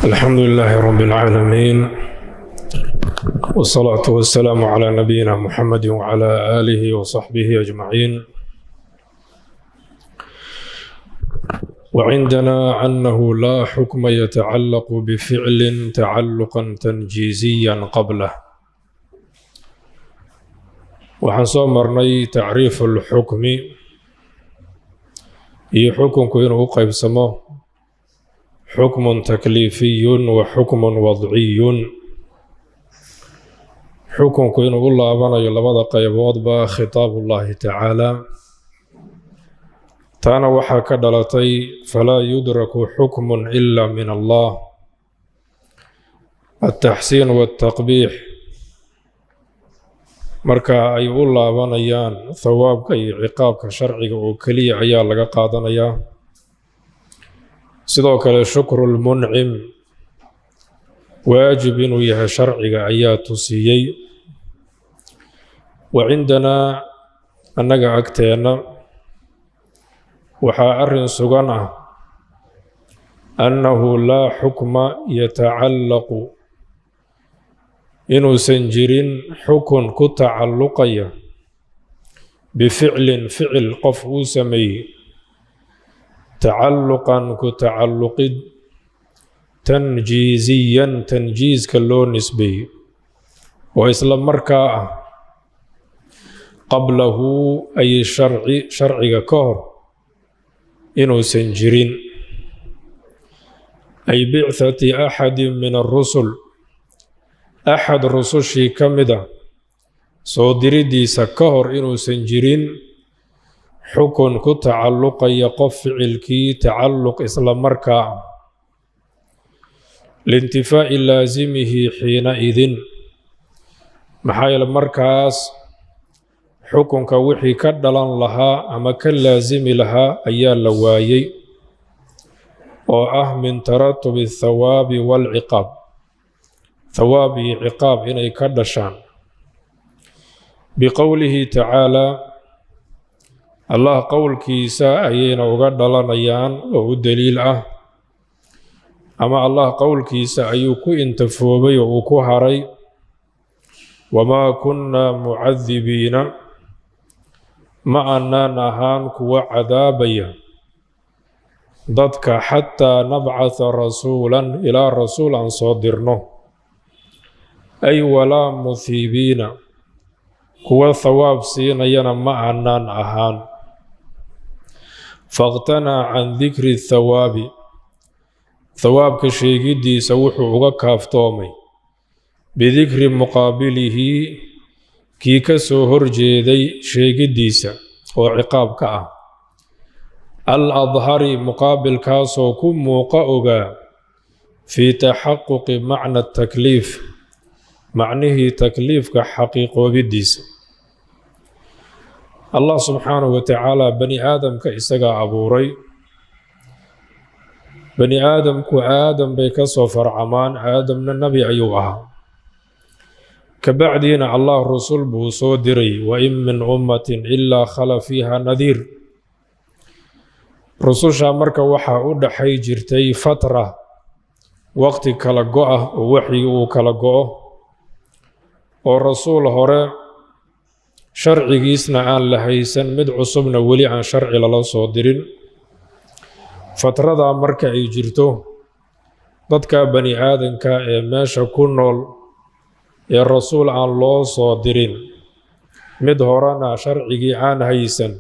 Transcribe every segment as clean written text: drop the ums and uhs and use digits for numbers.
الحمد لله رب العالمين والصلاة والسلام على نبينا محمد وعلى آله وصحبه أجمعين. وعندنا أنه لا حكم يتعلق بفعل تعلقا تنجيزيا قبله. waxaan soo marnay tacriif alxukmi iyo xukunku inuu u qaybsamo xukmun takliifiyun wa xukmun wadciyun. xukunku inuu u laabanayo labada qayboodba khitaabullaahi tacaala, taana waxaa ka dhalatay falaa yudraku xukmun ila min allah. altaxsiin waltaqbiix marka ay u laabanayaan thawaabka iyo ciqaabka sharciga oo keliya ayaa laga qaadanayaa. sidoo kale shukrulmuncim waajib inuu yahay sharciga ayaa tusiyey. wa cindanaa annaga agteenna waxaa arrin sugan ah annahu laa xukma yatacallaqu inuusan jirin xukun ku tacalluqaya bificlin ficil qof uu sameeyey tacalluqan ku tacalluqid tanjiiziyan tanjiiska loo nisbeeyey oo isla markaa ah qablahu ay sharciga ka hor inuusan jirin. ay bicthati axadin min arusul axad rusushii ka mid a soo diridiisa ka hor inuusan jirin xukun ku tacalluqaya qof ficilkii tacalluq isla markaa ah liintifaa'i laasimihi xiina idin, maxaa yeele markaas xukunka wixii ka dhalan lahaa ama ka laasimi lahaa ayaa la waayey oo ah min taratubi athawaabi waalciqaab, thawaab iyo ciqaab inay ka dhashaan. biqowlihi tacaalaa allah qowlkiisa ayayna uga dhalanayaan oo u daliil ah, ama allah qowlkiisa ayuu ku intafoobay oo uu ku haray wamaa kunnaa mucadibiina ma annaan ahaan kuwa cadaabaya dadka xataa nabcatha rasuulan ilaa rasuul aan soo dirno. ay walaa muhiibiina kuwa thawaab siinayana ma annaan ahaan. faاqtanaa can dikri thawaabi thawaabka sheegiddiisa wuxuu uga kaaftoomay bidikri muqaabilihi kii ka soo horjeeday sheegiddiisa oo ciqaabka ah. al adhari muqaabilkaasoo ku muuqa ogaa fii taxaquqi macna takliif macnihii takliifka xaqiiqoobidiisa. allah subxaanahu wa tacaala bani aadamka isagaa abuuray. bani aadamku aadam bay ka soo farcamaan, aadamna nebi ayuu ahaa. kabacdiina allah rusul buu soo diray, wa in min ummatin ilaa khala fiiha nadiir. rususha marka waxaa u dhaxay jirtay fatra, waqti kala go-a oo waxyi uu kala go-o oo rasuul hore sharcigiisna aan la haysan, mid cusubna weli aan sharci lala soo dirin. fatradaa marka ay jirto, dadka bani aadanka ee meesha ku nool ee rasuul aan loo soo dirin, mid horena sharcigii aan haysan,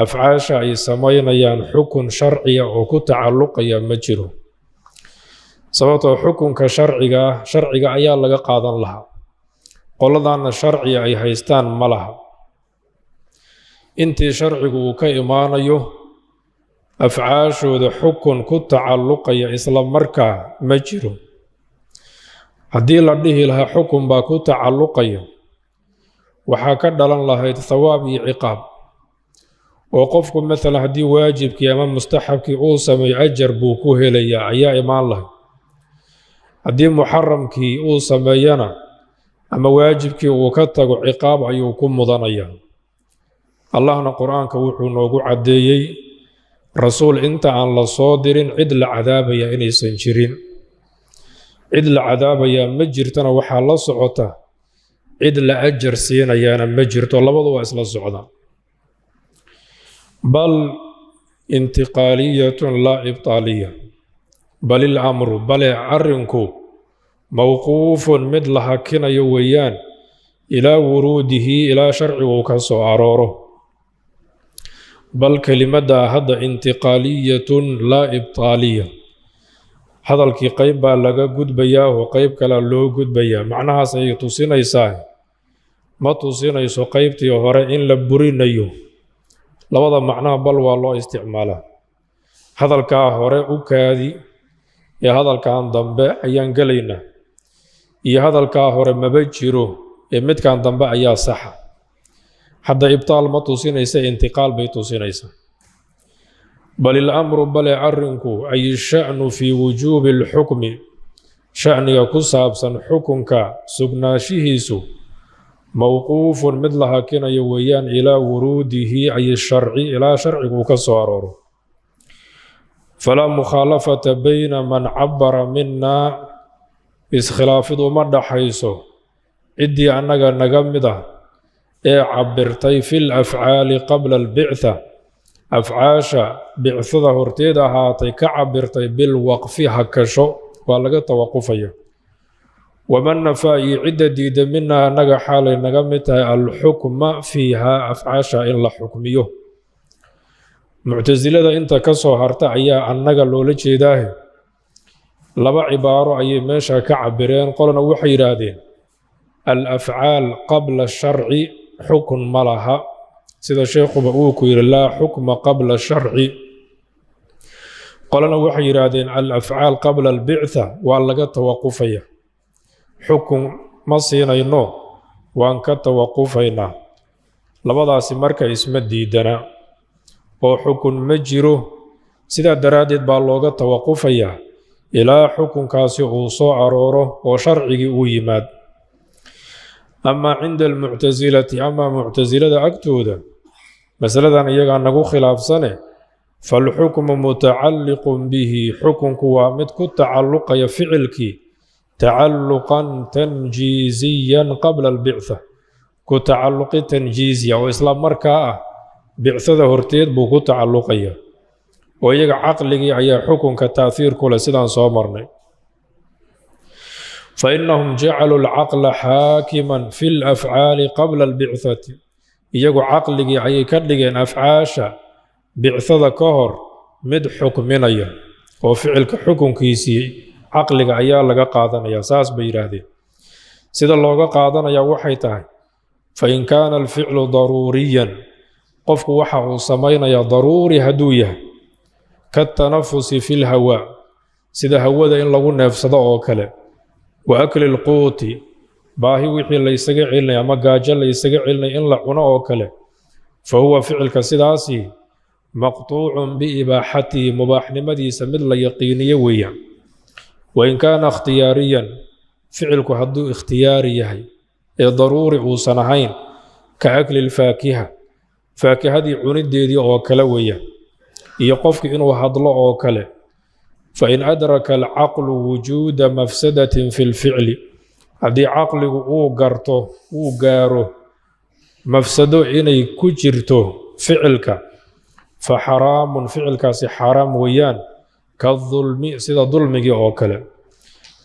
afcaasha ay samaynayaan xukun sharciya oo ku tacalluqaya ma jiro. sababtoo xukunka sharciga ayaa laga qaadan lahaa, qoladaana sharciga ay haystaan ma laha. intii sharcigu uu ka imaanayo afcaashooda xukun ku tacalluqaya isla markaa ma jiro. haddii la dhihi lahaa xukun baa ku tacalluqaya, waxaa ka dhalan lahayd thawaab iyo ciqaab, oo qofku maalan haddii waajibkii ama mustaxabkii uu sameeyo ajar buu ku helayaa ayaa imaan lahayd. haddii muxaramkii uu sameeyana ama waajibkii uu ka tago ciqaab ayuu ku mudanayaa. allahna qur-aanka wuxuu noogu caddeeyey rasuul inta aan la soo dirin cid la cadaabaya inaysan jirin. cid la cadaabaya ma jirtana waxaa la socota cid la ajar siinayaana ma jirto labadu waa isla socdaan bal intiqaaliyatun laa ibtaaliya bal ilamru bale arrinku mawquufun mid la hakinayo weeyaan ilaa wuruudihi ilaa sharcigu ka soo arooro bal kelimadda hadda intiqaaliyatun laa ibtaaliya hadalkii qayb baa laga gudbayaa oo qayb kale loo gudbayaa macnahaas ayay tusinaysaa ma tusinayso qaybtii hore in la burinayo labada macnaha bal waa loo isticmaalaa hadalkaa hore u kaadi ee hadalkan dambe ayaan gelaynaa iyo hadalkaa hore maba jiro ee midkan dambe ayaa saxa hadda ibtaal ma tusinaysa intiqaal bay tusinaysaa bal ilamru bale arrinku ay sha'nu fii wujuubi alxukmi sha'niga ku saabsan xukunka sugnaashihiisu mawquufun mid la hakinayo weeyaan ilaa wuruudihi ay sharci ilaa sharcigu ka soo arooro falaa mukhaalafata bayna man cabara minaa iskhilaafidu ma dhaxayso ciddii annaga naga mid ah ee cabirtay fil afcaali qabla albictha afcaasha bicthada horteed ahaatay ka cabirtay bilwaqfi hakasho waa laga tawaqufaya waman nafaa iyo cidda diida minaa annaga xaalay naga mid tahay alxukma fiiha afcaasha in la xukmiyo muctasilada inta ka soo harta ayaa annaga loola jeedaahe laba cibaaro ayay meesha ka cabireen qolna waxay yidhaahdeen alafcaal qabla sharci xukun ma laha sida sheekhuba uu ku yidhi laa xukma qabla sharci qolna waxay yidhaahdeen alafcaal qabla albictha waa laga tawaqufaya xukun ma siinayno waan ka tawaqufaynaa labadaasi marka isma diidana oo xukun ma jiro sidaa daraaddeed baa looga tawaqufayaa ilaa xukunkaasi uu soo arooro oo sharcigii uu yimaad amaa cinda almuctasilati amaa muctasilada agtooda masaladan iyagaa nagu khilaafsane falxukmu mutacalliqun bihi xukunku waa mid ku tacalluqaya ficilkii tacalluqan tanjiiziyan qabla albictha ku tacalluqi tanjiiziya oo isla markaa ah bicthada horteed buu ku tacalluqaya oo iyaga caqligii ayaa xukunka taahiir ku leh sidaan soo marnay fainahum jacaluu alcaqla xaakiman fi lafcaali qabla albicthati iyagu caqligii ayay ka dhigeen afcaasha bicthada ka hor mid xukminaya oo ficilka xukunkiisii caqliga ayaa laga qaadanaya saas bay yidhaahdeen sida looga qaadanayaa waxay tahay fain kaana alficlu daruuriyan qofku waxa uu samaynayaa daruuri hadduu yahay kaatanafusi fi lhawaa sida hawada in lagu neefsado oo kale wa akli lquuti baahi wixii laysaga celinaya ama gaajo laysaga celinaya in la cuno oo kale fa huwa ficilka sidaasi maqtuucun biibaaxatihi mubaaxnimadiisa mid la yaqiiniyo weeyaan wain kaana ikhtiyaariyan ficilku hadduu ikhtiyaari yahay ee daruuri uusan ahayn ka akli lfaakiha faakihadii cunideedii oo kale weeyaan iyo qofki inuu hadlo oo kale fain adraka alcaqlu wujuuda mafsadatin fi lficli haddii caqligu uu garto uu gaaro mafsado inay ku jirto ficilka fa xaraamun ficilkaasi xaaraam weeyaan kadulmi sida dulmigii oo kale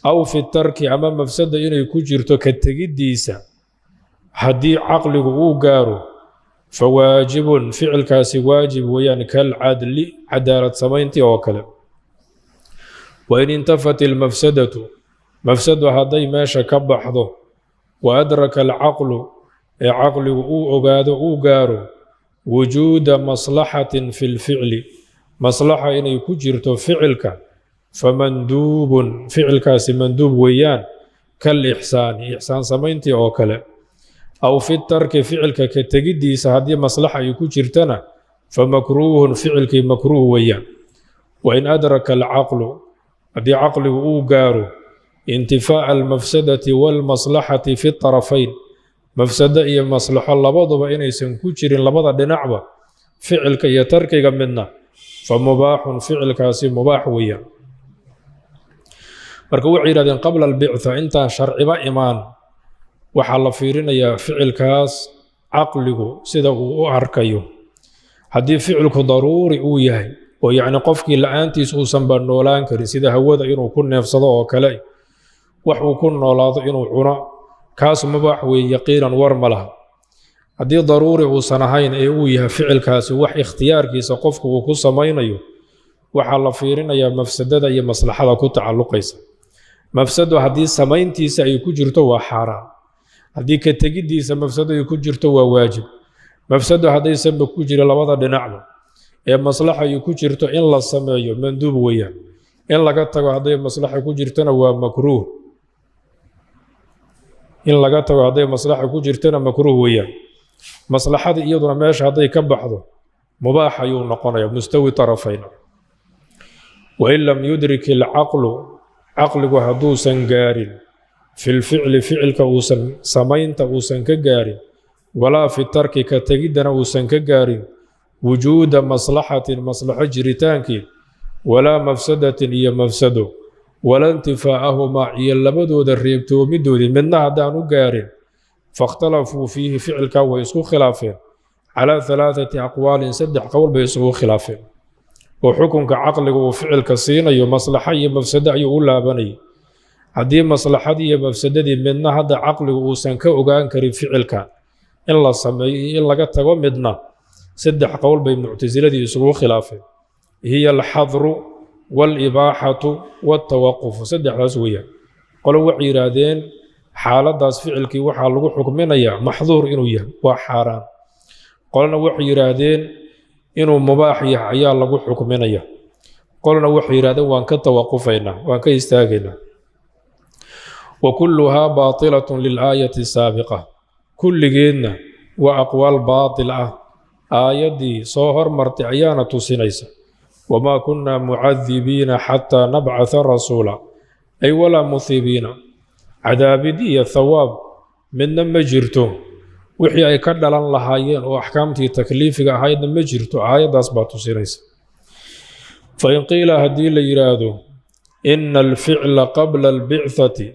aw fi tarki ama mafsada inay ku jirto ka tegiddiisa haddii caqligu uu gaaro fa waajibun ficilkaasi waajib weeyaan kalcadli cadaalad samayntii oo kale wain intafat ilmafsadatu mafsadu hadday meesha ka baxdo wa adraka alcaqlu ee caqligu uu ogaado uu gaaro wujuuda maslaxatin fi lficli maslaxa inay ku jirto ficilka famanduubun ficilkaasi manduub weeyaan kalixsaani ixsaan samayntii oo kale aw fi tarki ficilka ka tegiddiisa haddii maslaxa ay ku jirtana famakruuhun ficilkii makruuh weeyaan wain adraka alcaqlu haddii caqligu uu gaaro intifaa'a almafsadati waalmaslaxati fi tarafayn mafsado iyo maslaxo labaduba inaysan ku jirin labada dhinacba ficilka iyo tarkiga midna fa mubaaxun ficilkaasi mubaax weeyaan marka waxay yiraahdeen qabla al-bi'tha inta sharciba imaan waxa la fiirinayaa ficilkaas aqligu sida uu u arkayo haddii ficilku daruuri uu yahay oo yacni qofkii la'aantiis uusan ba noolaan karin sida hawada inuu ku neefsado oo kale wax uu ku noolaado inuu cuno kaas mubaax weeye yaqiinan war ma laha haddii daruuri uusan ahayn ee uu yahay ficilkaasi wax ikhtiyaarkiisa qofku uu ku samaynayo waxaa la fiirinayaa mafsadada iyo maslaxada ku tacalluqaysa mafsado haddii samayntiisa ay ku jirto waa xaaraan haddii ka tegiddiisa mafsado ay ku jirto waa waajib mafsado haddaysanba ku jira labada dhinacba ee maslaxa ay ku jirto in la sameeyo manduub weeyaan in laga tago hadday maslaxa ku jirtana waa makruuh in laga tago hadday maslaxa ku jirtana makruuh weeyaan maslaxada iyaduna meesha hadday ka baxdo mubaax ayuu noqonayaa mustawi tarafayna wain lam yudrik alcaqlu caqligu hadduusan gaarin fi lficli ficilka uusan samaynta uusan ka gaarin walaa fi tarki ka tegiddana uusan ka gaarin wujuuda maslaxatin maslaxo jiritaankeed walaa mafsadatin iyo mafsado wala intifaa'ahumaa iyo labadooda reebtoomidoodii midna haddaan u gaarin faاkhtalafuu fiihi ficilkaa way isku khilaafeen calaa 3 aqwaalin 3 qowl bay isugu khilaafeen oo xukunka caqliga uu ficilka siinayo maslaxo iyo mafsado ayuu u laabanayay haddii maslaxadii iyo mafsadadii midna hadda caqligu uusan ka ogaan karin ficilka in la sameeyo iyo in laga tago midna 3 qowl bay muctasiladii isugu khilaafeen hiya alxadru waalibaaxatu waatawaqufu 3daas weeyaan qolo waxay yidhaahdeen xaaladaas ficilkii waxaa lagu xukminayaa maxduur inuu yahay waa xaaraan qolona waxay yidhaahdeen inuu mubaax yahay ayaa lagu xukminaya qolona waxay yidhahdeen waan ka tawaqufaynaa waan ka istaagaynaa wa kulluhaa baatilatun lilaayati saabiqa kulligeedna waa aqwaal baatil ah aayaddii soo hormartay ayaana tusinaysa wamaa kunnaa mucadibiina xataa nabcatha rasuula ay walaa muhibiina cadaabid iyo thawaab midna ma jirto wixii ay ka dhalan lahaayeen oo axkaamtii takliifiga ahaydna ma jirto aayaddaas baa tusinaysa fain qiila haddii la yidhaahdo ina alficla qabla albicthati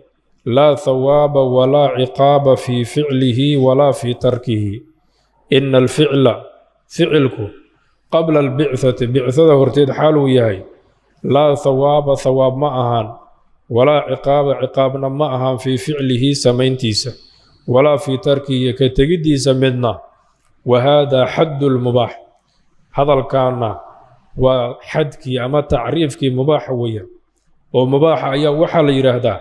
laa thawaaba walaa ciqaaba fii ficlihi walaa fii tarkihi ina alficla ficilku qabla albicthati bicthada horteed xaaluu yahay laa thawaaba thawaab ma ahaan walaa ciqaaba ciqaabna ma ahaan fii ficlihi samayntiisa walaa fii tarkihi ka tegiddiisa midna wa haadaa xaddu lmubaax hadalkaana waa xadkii ama tacriifkii mubaaxa weeyaan oo mubaaxa ayaa waxaa la yidhaahdaa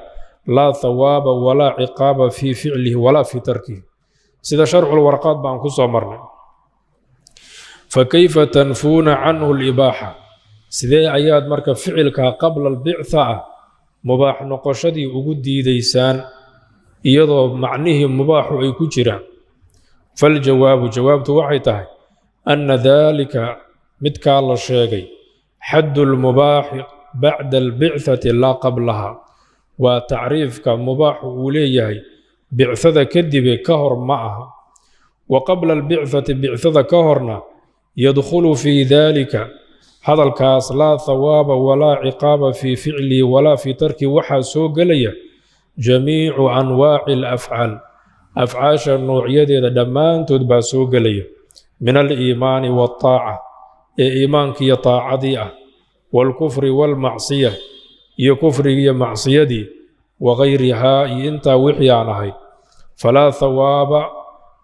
laa thawaaba walaa ciqaaba fii ficlihi walaa fii tarkihi sida sharculwarqaad baan ku soo marnay fakayfa tanfuuna canhu libaaxa sidee ayaad marka ficilkaa qabla albictha ah mubaax noqoshadii ugu diidaysaan iyadoo macnihii mubaaxu ay ku jiraan faljawaabu jawaabtu waxay tahay anna daalika midkaa la sheegay xaddu lmubaaxi bacda albicthati laa qablaha waa tacriifka mubaaxu uu leeyahay bicthada kadibe ka hor ma aha wa qabla albicthati bicthada ka horna yadkhulu fii daalika hadalkaas laa thawaaba walaa ciqaaba fii ficlihi walaa fii tarkihi waxaa soo gelaya jamiicu anwaaci alafcaal afcaasha noocyadeeda dhammaantood baa soo gelaya min aliimaani waataaca ee iimaankiiyo taacadii ah waalkufri waalmacsiya iyo kufrigiiyo macsiyadii wagayrihaa iyo intaa wixii aan ahayd falaa thawaaba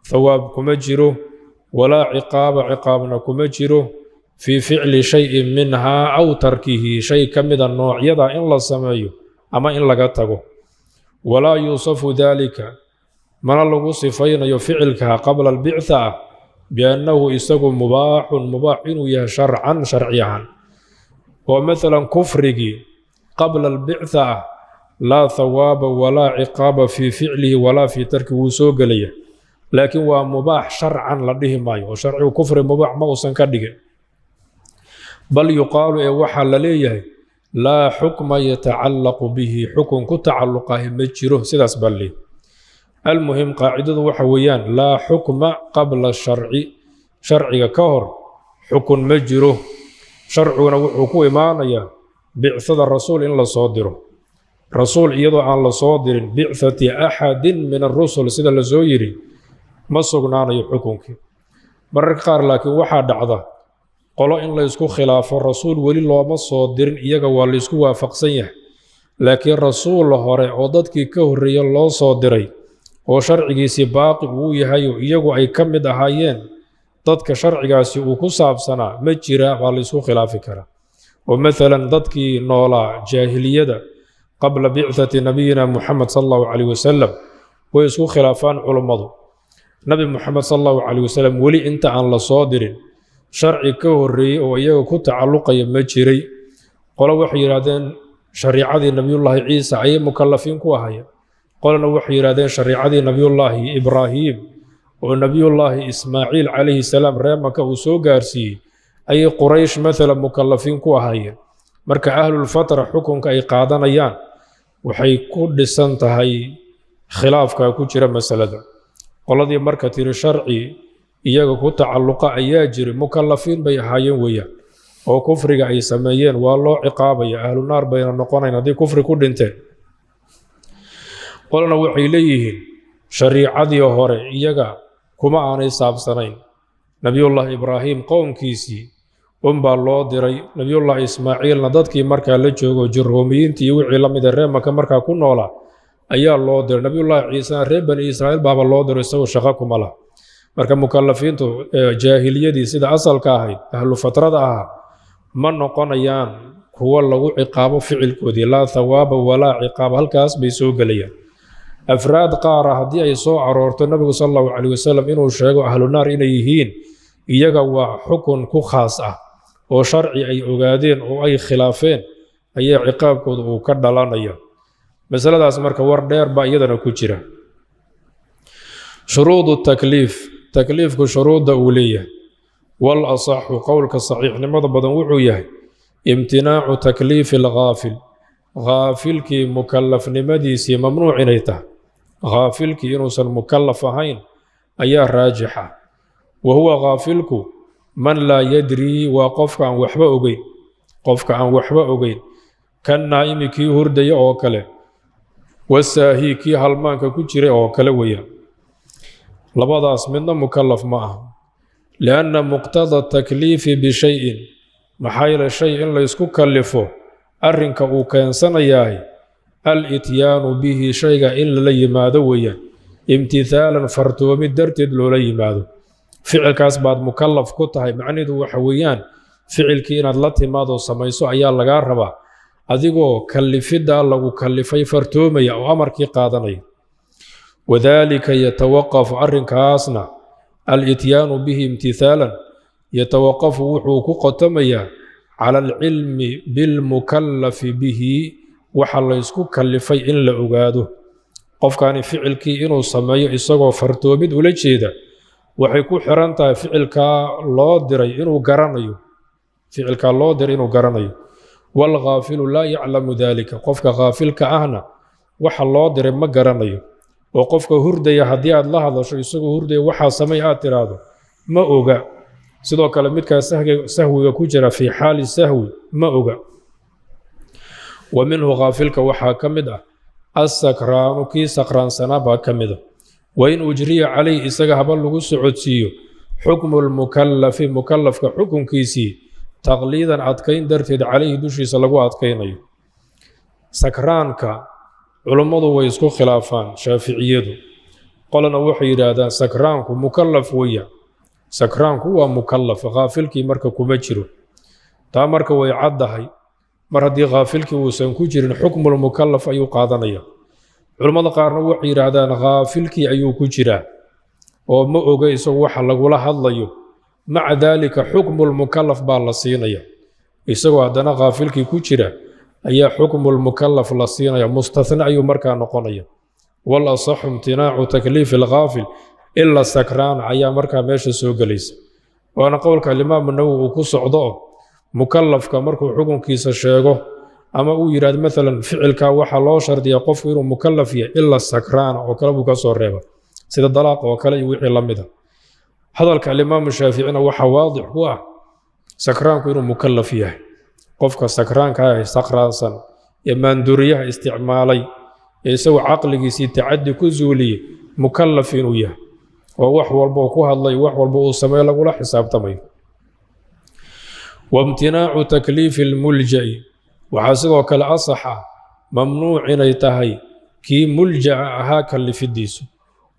thawaab kuma jiro walaa ciqaaba ciqaabna kuma jiro fii ficli shayin minhaa aw tarkihi shay ka mida noocyada in la sameeyo ama in laga tago walaa yuusafu daalika mana lagu sifaynayo ficilkaa qabla albictha ah biannahu isagu mubaaxun mubaax inuu yahay sharcan sharci ahaan oo maalan kufrigii qabla albictha ah laa thawaaba walaa ciqaaba fii ficlihi walaa fii tarkihi wuu soo gelaya laakiin waa mubaax sharcan la dhihi maayo oo sharcigu kufri mubaax ma uusan ka dhigin bal yuqaalu ee waxaa la leeyahay laa xukma yatacallaqu bihi xukun ku tacalluqahi ma jiro sidaas baa leeyahy almuhim qaacidadu waxa weeyaan laa xukma qabla sharci sharciga ka hor xukun ma jiro sharciguna wuxuu ku imaanayaa bicthada rasuul in la soo diro rasuul iyadoo aan la soo dirin bicthati axadin min arusul sida la soo yiri ma sugnaanayo xukunkii. mararka qaar laakiin waxaa dhacda qolo in la isku khilaafo rasuul weli looma soo dirin, iyaga waa la isku waafaqsan yahay, laakiin rasuul hore oo dadkii ka horreeya loo soo diray oo sharcigiisii baaqi uu yahay oo iyagu ay ka mid ahaayeen dadka sharcigaasi uu ku saabsanaa ma jira, waa la isku khilaafi karaa. oo maalan dadkii noolaa jaahiliyada qabla bicthati nabiyina muxamed sal allahu calayh wasalam way isku khilaafaan culummadu. nabi muxamed sal allahu calayh wasalam weli inta aan la soo dirin sharci ka horreeyey oo iyaga ku tacalluqaya ma jiray. qolo waxay yidhaahdeen shariicadii nabiyullaahi ciisa ayay mukallafiin ku ahayeen, qolona waxay yidhahdeen shariicadii nabiyullaahi ibraahiim oo nabiyullaahi ismaaciil calayhi salaam reer maka uu soo gaarsiiyey ayay quraysh maalan mukallafiin ku ahayeen. marka ahlulfatra xukunka ay qaadanayaan waxay ku dhisan tahay khilaafka ku jira masalada. qoladii marka tiri sharci iyaga ku tacalluqa ayaa jiray mukallafiin bay ahaayeen weeyaan, oo kufriga ay sameeyeen waa loo ciqaabaya, ahlu naar bayna noqonayn haddii kufri ku dhinteen. qolana waxay leeyihiin shariicadii hore iyaga kuma aanay saabsanayn, nabiyullaahi ibraahim qowmkiisii unbaa loo diray, nabiyullaahi ismaaciilna dadkii markaa la joogo jirhoomiyiintii iyo wixii la mida reer maka markaa ku noolaa ayaa loo diray, nabiyullaahi ciisena reer bani israa'iil baaba loo diray, isagoo shaqo kuma laha. marka mukallafiintu jaahiliyadii sida asalka ahayd ahlu fatrada ahaa ma noqonayaan kuwa lagu ciqaabo ficilkoodii, laa thawaaba walaa ciqaab, halkaas bay soo gelayaan. afraad qaara haddii ay soo aroorto nabigu sal allahu calayh wasalam inuu sheego ahlu naar inay yihiin, iyaga waa xukun ku khaas ah oo sharci ay ogaadeen oo ay khilaafeen ayaa ciqaabkooda uu ka dhalanaya. masaladaas marka war dheer baa iyadana ku jira. shuruudu takliifku shuruudda uu leeyahay, wal asaxu qowlka saxiixnimada badan wuxuu yahay imtinaacu takliifi alghaafil, ghaafilkii mukallafnimadiisii mamnuuc inay tahay, ghaafilkii inuusan mukallaf ahayn ayaa raajixa. wa huwa ghaafilku man laa yadrii waa qofka aan waxba ogeyn, kan naa'imi kii hurdaya oo kale, wasaahi kii halmaanka ku jiray oo kale weeyaan. labadaas midna mukallaf ma aha. lianna muqtada takliifi bishayin, maxaa yeele shay in laysku kallifo arrinka uu keensanayahay al-ityaanu bihi, shayga in lala yimaado weeyaan, imtithaalan fartoomid darteed loola yimaado. ficilkaas baad mukallaf ku tahay, macnidu waxa weeyaan ficilkii inaad la timaadoo samayso ayaa lagaa rabaa, adigoo kallifiddaa lagu kallifay fartoomaya oo amarkii qaadanaya. wadaalika yatawaqafu, arrinkaasna al-ityaanu bihi imtithaalan yatawaqafu wuxuu ku qotomayaa cala alcilmi bilmukallafi bihi, waxa laysku kallifay in la ogaado. qofkani ficilkii inuu sameeyo isagoo fartoomid ula jeeda waxay ku xiran tahay ficilkaa loo diray inuu garanayo. waalghaafilu laa yaclamu daalika, qofka ghaafilka ahna waxa loo diray ma garanayo. oo qofka hurdaya haddii aad la hadasho isagoo hurdaya waxaa samay aad tiraahdo ma oga. sidoo kale midkaa sahwiga ku jira fii xaali sahwi ma oga. wa minhu ghaafilka waxaa ka mid ah assakraanu kii sakraansanaa baa ka mid a. wain ujriya calayh isaga haba lagu socodsiiyo xukmu lmukallafi, mukallafka xukunkiisii taqliidan adkayn darteed calayhi dushiisa lagu adkaynayo. sakraanka culummadu way isku khilaafaan, shaaficiyadu qolana waxay yidhaahdaan sakraanku mukallaf weya, sakraanku waa mukallaf, ghaafilkii marka kuma jiro. taa marka way caddahay, mar haddii ghaafilkii uusan ku jirin xukmulmukallaf ayuu qaadanaya. culummada qaarna waxay yidhaahdaan ghaafilkii ayuu ku jiraa oo ma oga isagu waxa lagula hadlayo, maca daalika xukmulmukallaf baa la siinaya. isagoo haddana ghaafilkii ku jira ayaa xukmulmukallaf la siinaya, mustathna ayuu markaa noqonaya. wal asaxu imtinaacu takliifi alghaafil ila sakraan ayaa markaa meesha soo gelaysa. waana qowlka alimaamu nawowi uu ku socdo oo mukallafka markuu xukunkiisa sheego ama uu yidhahdo maalan ficilkaa waxaa loo shardiyaa qofku inuu mukallaf yahay ila sakraana oo kale buu ka soo reeba, sida dalaaq oo kale iyo wixii la mid a. hadalka alimaamu shaaficina waxaa waadix ku ah sakraanku inuu mukallaf yahay. qofka sakraanka ah sakraansan يمان دريها استعمالي يسوي عقلي سي تعدي كزولي مكلف وياه ووح والبوكوها الله يوح والبو السماء ولا حساب تمي وامتناع تكليف الملجأ وحاسبك الأصحى ممنوع يتهي كي ملجأ هاك اللي في الديس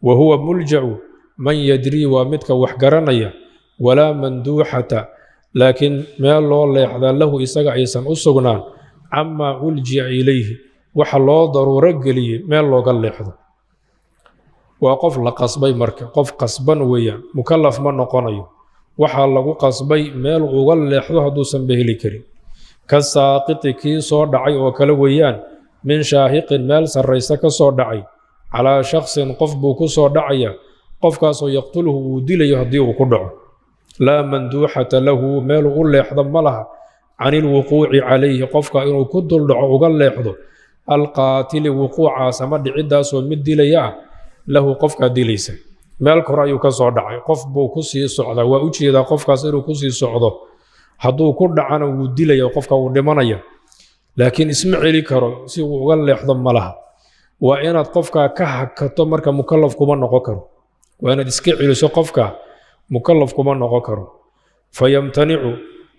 وهو ملجأ من يدري ومتك وحقرنيا ولا مندوحة لكن ما الله يحضر له إساق عيسان أسقنان عما ألجأ إليه وحلو ضرورة قليه ما الله قال يحضر وقف لقصبي مركة قف قصبا ويا مكلف من نقنيه وحلو قصبي مال وقال يحضر هدوسا به لكريم كالساقط كي صور دعي وكلويان من شاهق مال سريسا كصور دعي على شخص قف بوكو صور دعي قف كاسو يقتله وديل يهديه وكدعه لا مندوحة له مال وقال يحضر ملها عن الوقوع عليه قف كأنه كدل دعو وقال يحضر القاتل وقوع سمد عداس ومد ليا له قف كديليسا مال كرايو كصور دعي قف بوكو سي صعده وأجي إذا قف كاسيرو كسي صعده hadduu ku dhacana wuu dilaya qofka wuu dhimanaya laakiin isma celi karo si uu uga leexdo malaha waa inaad qofka ka hakato marka mukallaf kuma noqon karo waa inaad iska celiso qofka mukallaf kuma noqon karo fayamtani'u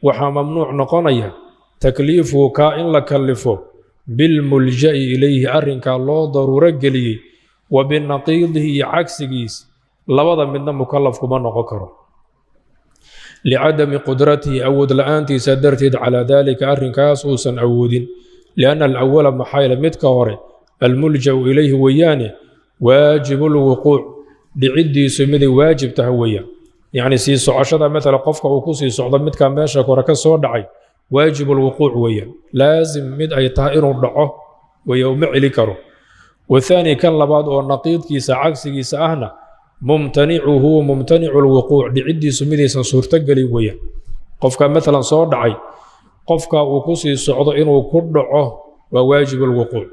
waxa mamnuuc noqonaya takliifu ka in la kallifo bil mulja'i ilayhi arrinka loo daruuro geliyay wa bin naqidihi cagsigiis labada midna mukallaf kuma noqon karo لعدم قدرته أود لأنتي سدرتد على ذلك أرن كاسوسا أود لأن الأول محايل متكهر الملجأ إليه ويانه واجب الوقوع لعدي سمدي واجب تهويا يعني سيسو عشرة مثلا قفك وكوسي صعدا متكا ماشا كوركا صدعي واجب الوقوع ويا لازم مد أي طائر الرعاه ويوم عليكره والثاني كان لبعض النقيض كيس عكس كيس أهنا ممتنعه ممتنع الوقوع لعدي سميدي سنصورت قلي ويا قفك مثلا صور دعي قفك وكسي صعد إنه كدعه وواجب الوقوع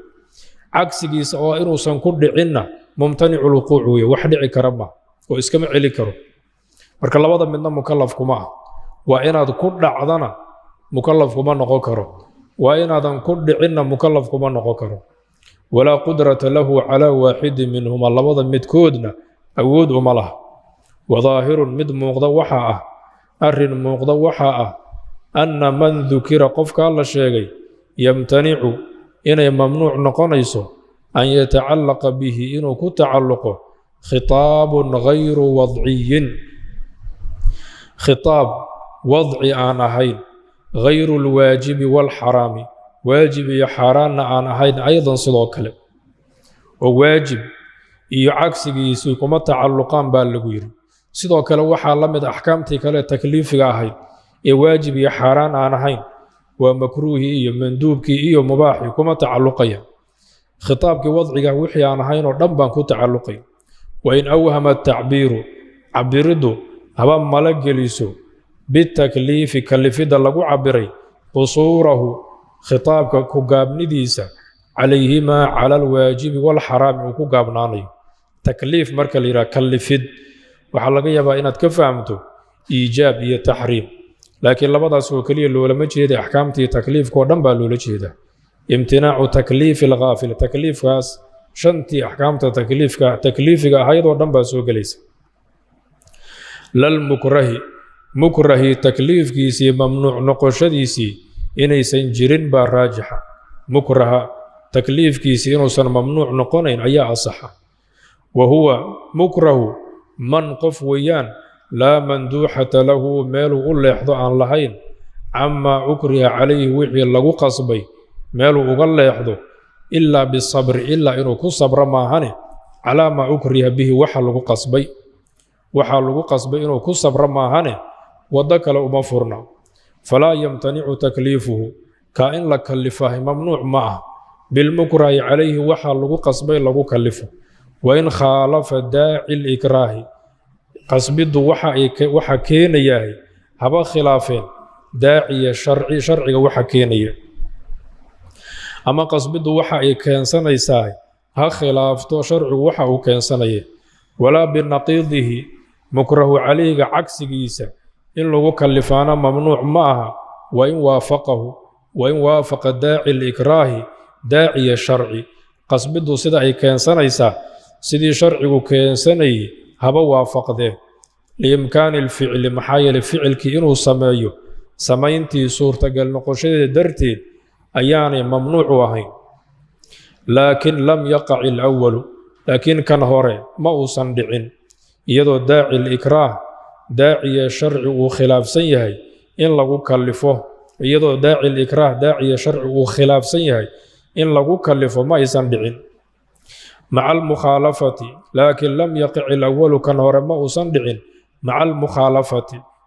عكسي سواء إنه سنكد عنا ممتنع الوقوع ويا وحدعي كرمه وإسكمع علي كرم مرك الله وضع منا مكلف كما وإن هذا كد عضنا مكلف كما نقو كرم وإن هذا كد عنا مكلف كما نقو كرم ولا قدرة له على واحد منهما الله وضع متكودنا أود ومله وظاهر مد موقضى وحاء أرن موقضى وحاء أن من ذكر قفك الله شيء يمتنع إن ممنوع نقنيسه أن يتعلق به إنه كتعلقه خطاب غير وضعي خطاب وضعي آنهين غير الواجب والحرام واجب يحران آنهين أيضا صدوكله وواجب iyo cagsigiisu kuma tacalluqan baa lagu yiri sidoo kale waxa la mid ahkaamtii kale takliifiga ahayd ee waajib iyo xaraan aan ahayn waa makruuhi iyo manduubki iyo mubaahi kuma tacalluqaya khitaabki wadciga wixii aan ahayn oo dhan baan ku tacalluqay wa in awhama at-ta'biru abiridu haba malageliso bitakliifi kalifida lagu cabiray qusuurahu khitaabka ku gaabnidiisa عليهما على الواجب والحرام وكوغابناني تكليف مركا ليرا كلفد waxa laga yaabaa inaad ka fahamto iijaab iyo tahriim laakiin labadaas oo kaliya loo lama jeedo ahkaamtii takliifka oo dhan baa loo jeedaa imtinaacu takliif al-ghafil takliifkaas shantii ahkaamta takliifiga ahayd oo dhan baa soo galaysa lal mukrahi takliifkiisii mamnuuc noqoshadiisii inaysan jirin baa raajixa mukraha تكليفكيسي إنه سن ممنوع نقونين أيها الصحة وهو مكره من قفويان لا مندوحة له مال أقول يحضر عن لهين عما أكره عليه وحي لغو قصبي مال أقول يحضر إلا بالصبر إلا إنه كصبر ما هني على ما أكره به وحى لغو قصبي إنه كصبر ما هني ودك له مفرنا فلا يمتنع تكليفه كائن لكلفه ممنوع معه بالمكره عليه وحى لغو قصبي لغو كلفه وإن خالف داعي الإكراه قصبد وحى كينياه هبا خلافين داعي شرعي وحى كينياه أما قصبد وحى كينسانيساه ها خلافته شرع وحى كينسانيه ولا بالنقيضه مكره عليه عكس جيسا إن لغو كلفانا ممنوع معها وإن وافق داعي الإكراه داعي الشرعي قصبده سدا أي كان سنيسا سدي شرعي كان سني هبا وافق ذه لإمكان الفعل محايل الفعل كإنه سمايو سماينتي صورة قال نقوشي درتي أياني ممنوع وهين لكن لم يقع الأول لكن كان هوري ما أصندعين يدو داعي الإكراه داعي الشرع وخلاف سيهي إن لغو كلفه يدو داعي الإكراه داعي الشرع وخلاف سيهي إن لغو كلفه ما يصندعين مع المخالفة لكن لم يقع الأول كان هوري ما أصندعين مع المخالفة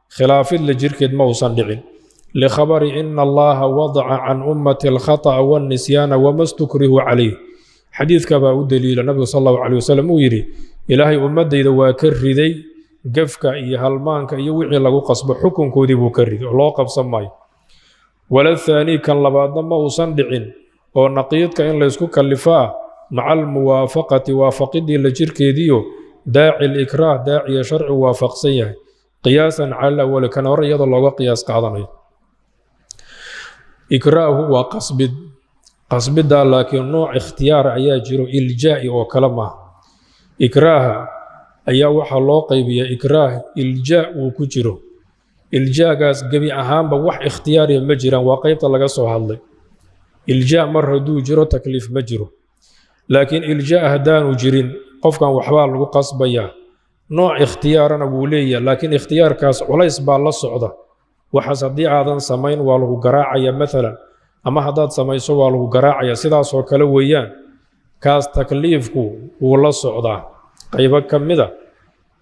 خلاف لجركد ما أصندعين لخبر إن الله وضع عن أمة الخطأ والنسيان وما استكره عليه حديث كبا دليل النبي صلى الله عليه وسلم ويري إلهي أمد إذا وكردي قفك إيا هالمانك إيا وعي لغو قصب حكم كودي بكردي الله قبصا ماي ولا الثاني كان لبعضنا ما أصندعين ونقيدك إن ليسكو كاللفاء مع الموافقة وافقدي لجركديو داعي الإكراه داعي شرع وافق سيه قياسا على ولا كان وريض الله قياس قاضني إكراه هو قصب دا لكن نوع اختيار أيا جيرو إلجاء وكلمة إكراه أيا وحا الله قيبية إكراه إلجاء وكجيرو إلجاء قاس قبي أهام بوح اختياري مجرا وقيبت لغا سوهالي إلجاء مرة دو جيرو تكليف مجرو لكن إلجاء هدان وجرين قف كان وحبال لغو قصبيا نوع اختيارنا بولية لكن اختيار كاس وليس بالله صعدة وحسدي عادن سمين والو قراعيا مثلا أما هداد سميسو والو قراعيا سيدا سو كلا ويان كاس تكليفكو والله صعدة قيبا كمدا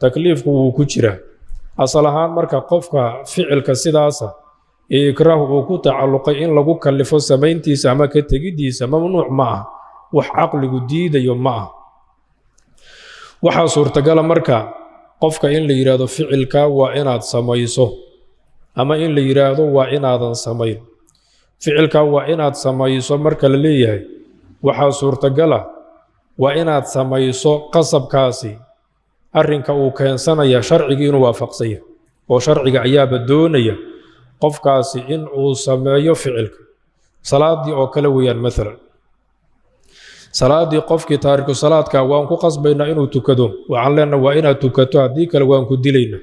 تكليفكو وكجرة أصلهان مركا قفكا فعلك سيداسا إكراه وكو تعلقي إن لغو كلفو سمينتي ساما كتجدي سما ممنوع معه وح عقل جديد يوم معه waxaa suurtagala marka qofka in la yiraahdo ficilka waa inaad samayso ama in la yiraahdo waa inaadan samayn ficilka waa inaad samayso marka la leeyahay waxaa suurtagala waa inaad samayso qasabkaasi arrinka uu keensanaya sharciga inuu waafaqsan yahay oo sharciga ayaaba doonaya qofkaasi in uu sameeyo ficilka salaadii oo kale weeyaan maalan salaadii qofkii taariku salaadka waan ku qasbayna inuu tukado waxaan leenahay waa inaad tukato haddii kale waan ku dilayna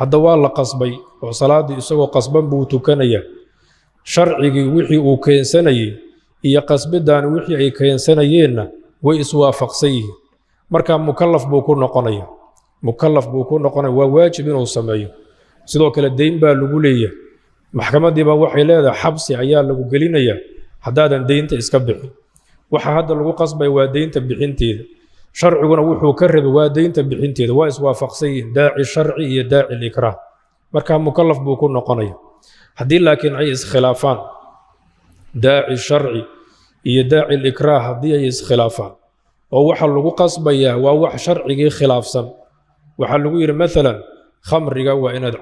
hadda waa la qasbay oo salaadii isagoo qasban buu tukanaya sharcigii wixii uu keensanayay iyo qasbidaan wixii ay keensanayeenna way iswaafaqsan yihiin marka mukallaf buu ku noqonaya waa waajib inuu sameeyo sidoo kale deyn baa lagu leeyahay maxkamadii baa waxay leedahay xabsi ayaa lagu gelinayaa haddaadan deynta iska bixin waxa hadda lagu qasbay waa deynta bixinteeda sharciguna wuxuu ka rabay waa deynta bixinteeda waa iswaafaqsan daaci sharci iyo daaci ikraah marka mukallaf buu ku noqonaya haddii laakiin ay iskhilaafaan daaci sharci iyo daaci ikraah haddii ay iskhilaafaan oo waxa lagu qasbayaa waa wax sharcigii khilaafsan waxa lagu yiri maalan khamriga waa inaad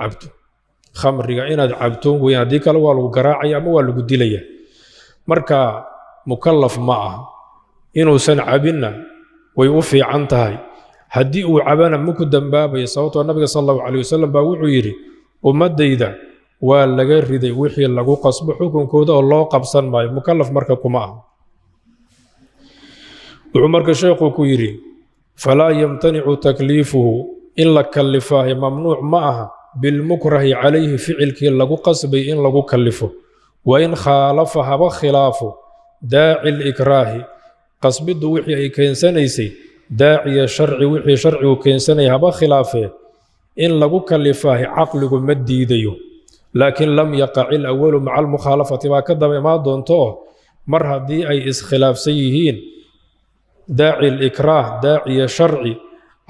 cabto way haddii kale waa lagu garaacaya ama waa lagu dilaya marka mukallaf ma aha inuusan cabinna way u fiican tahay haddii uu cabana maku dambaabaya sababtoo nabiga sallallahu alayhi wasallam baa wuxuu yidhi ummadayda waa laga riday wixii lagu qasbo xukunkooda oo loo qabsan maayo mukallaf marka kuma aha wuxuu marka sheekhu ku yidhi falaa yamtanicu takliifuhu in la kallifaahi mamnuuc ma aha bilmukrahi calayhi ficilkii lagu qasbay in lagu kallifo wain khaalafa haba khilaafo daaci likraahi qasbiddu wixii ay keensanaysay daaciya sharci wixii sharcigu keensanaya haba khilaafee in lagu kallifaahi caqligu ma diidayo laakiin lam yaqac ilawalu maca almukhaalafati baa ka daba imaan doonto oo mar haddii ay iskhilaafsan yihiin daaci likraah daaciya sharci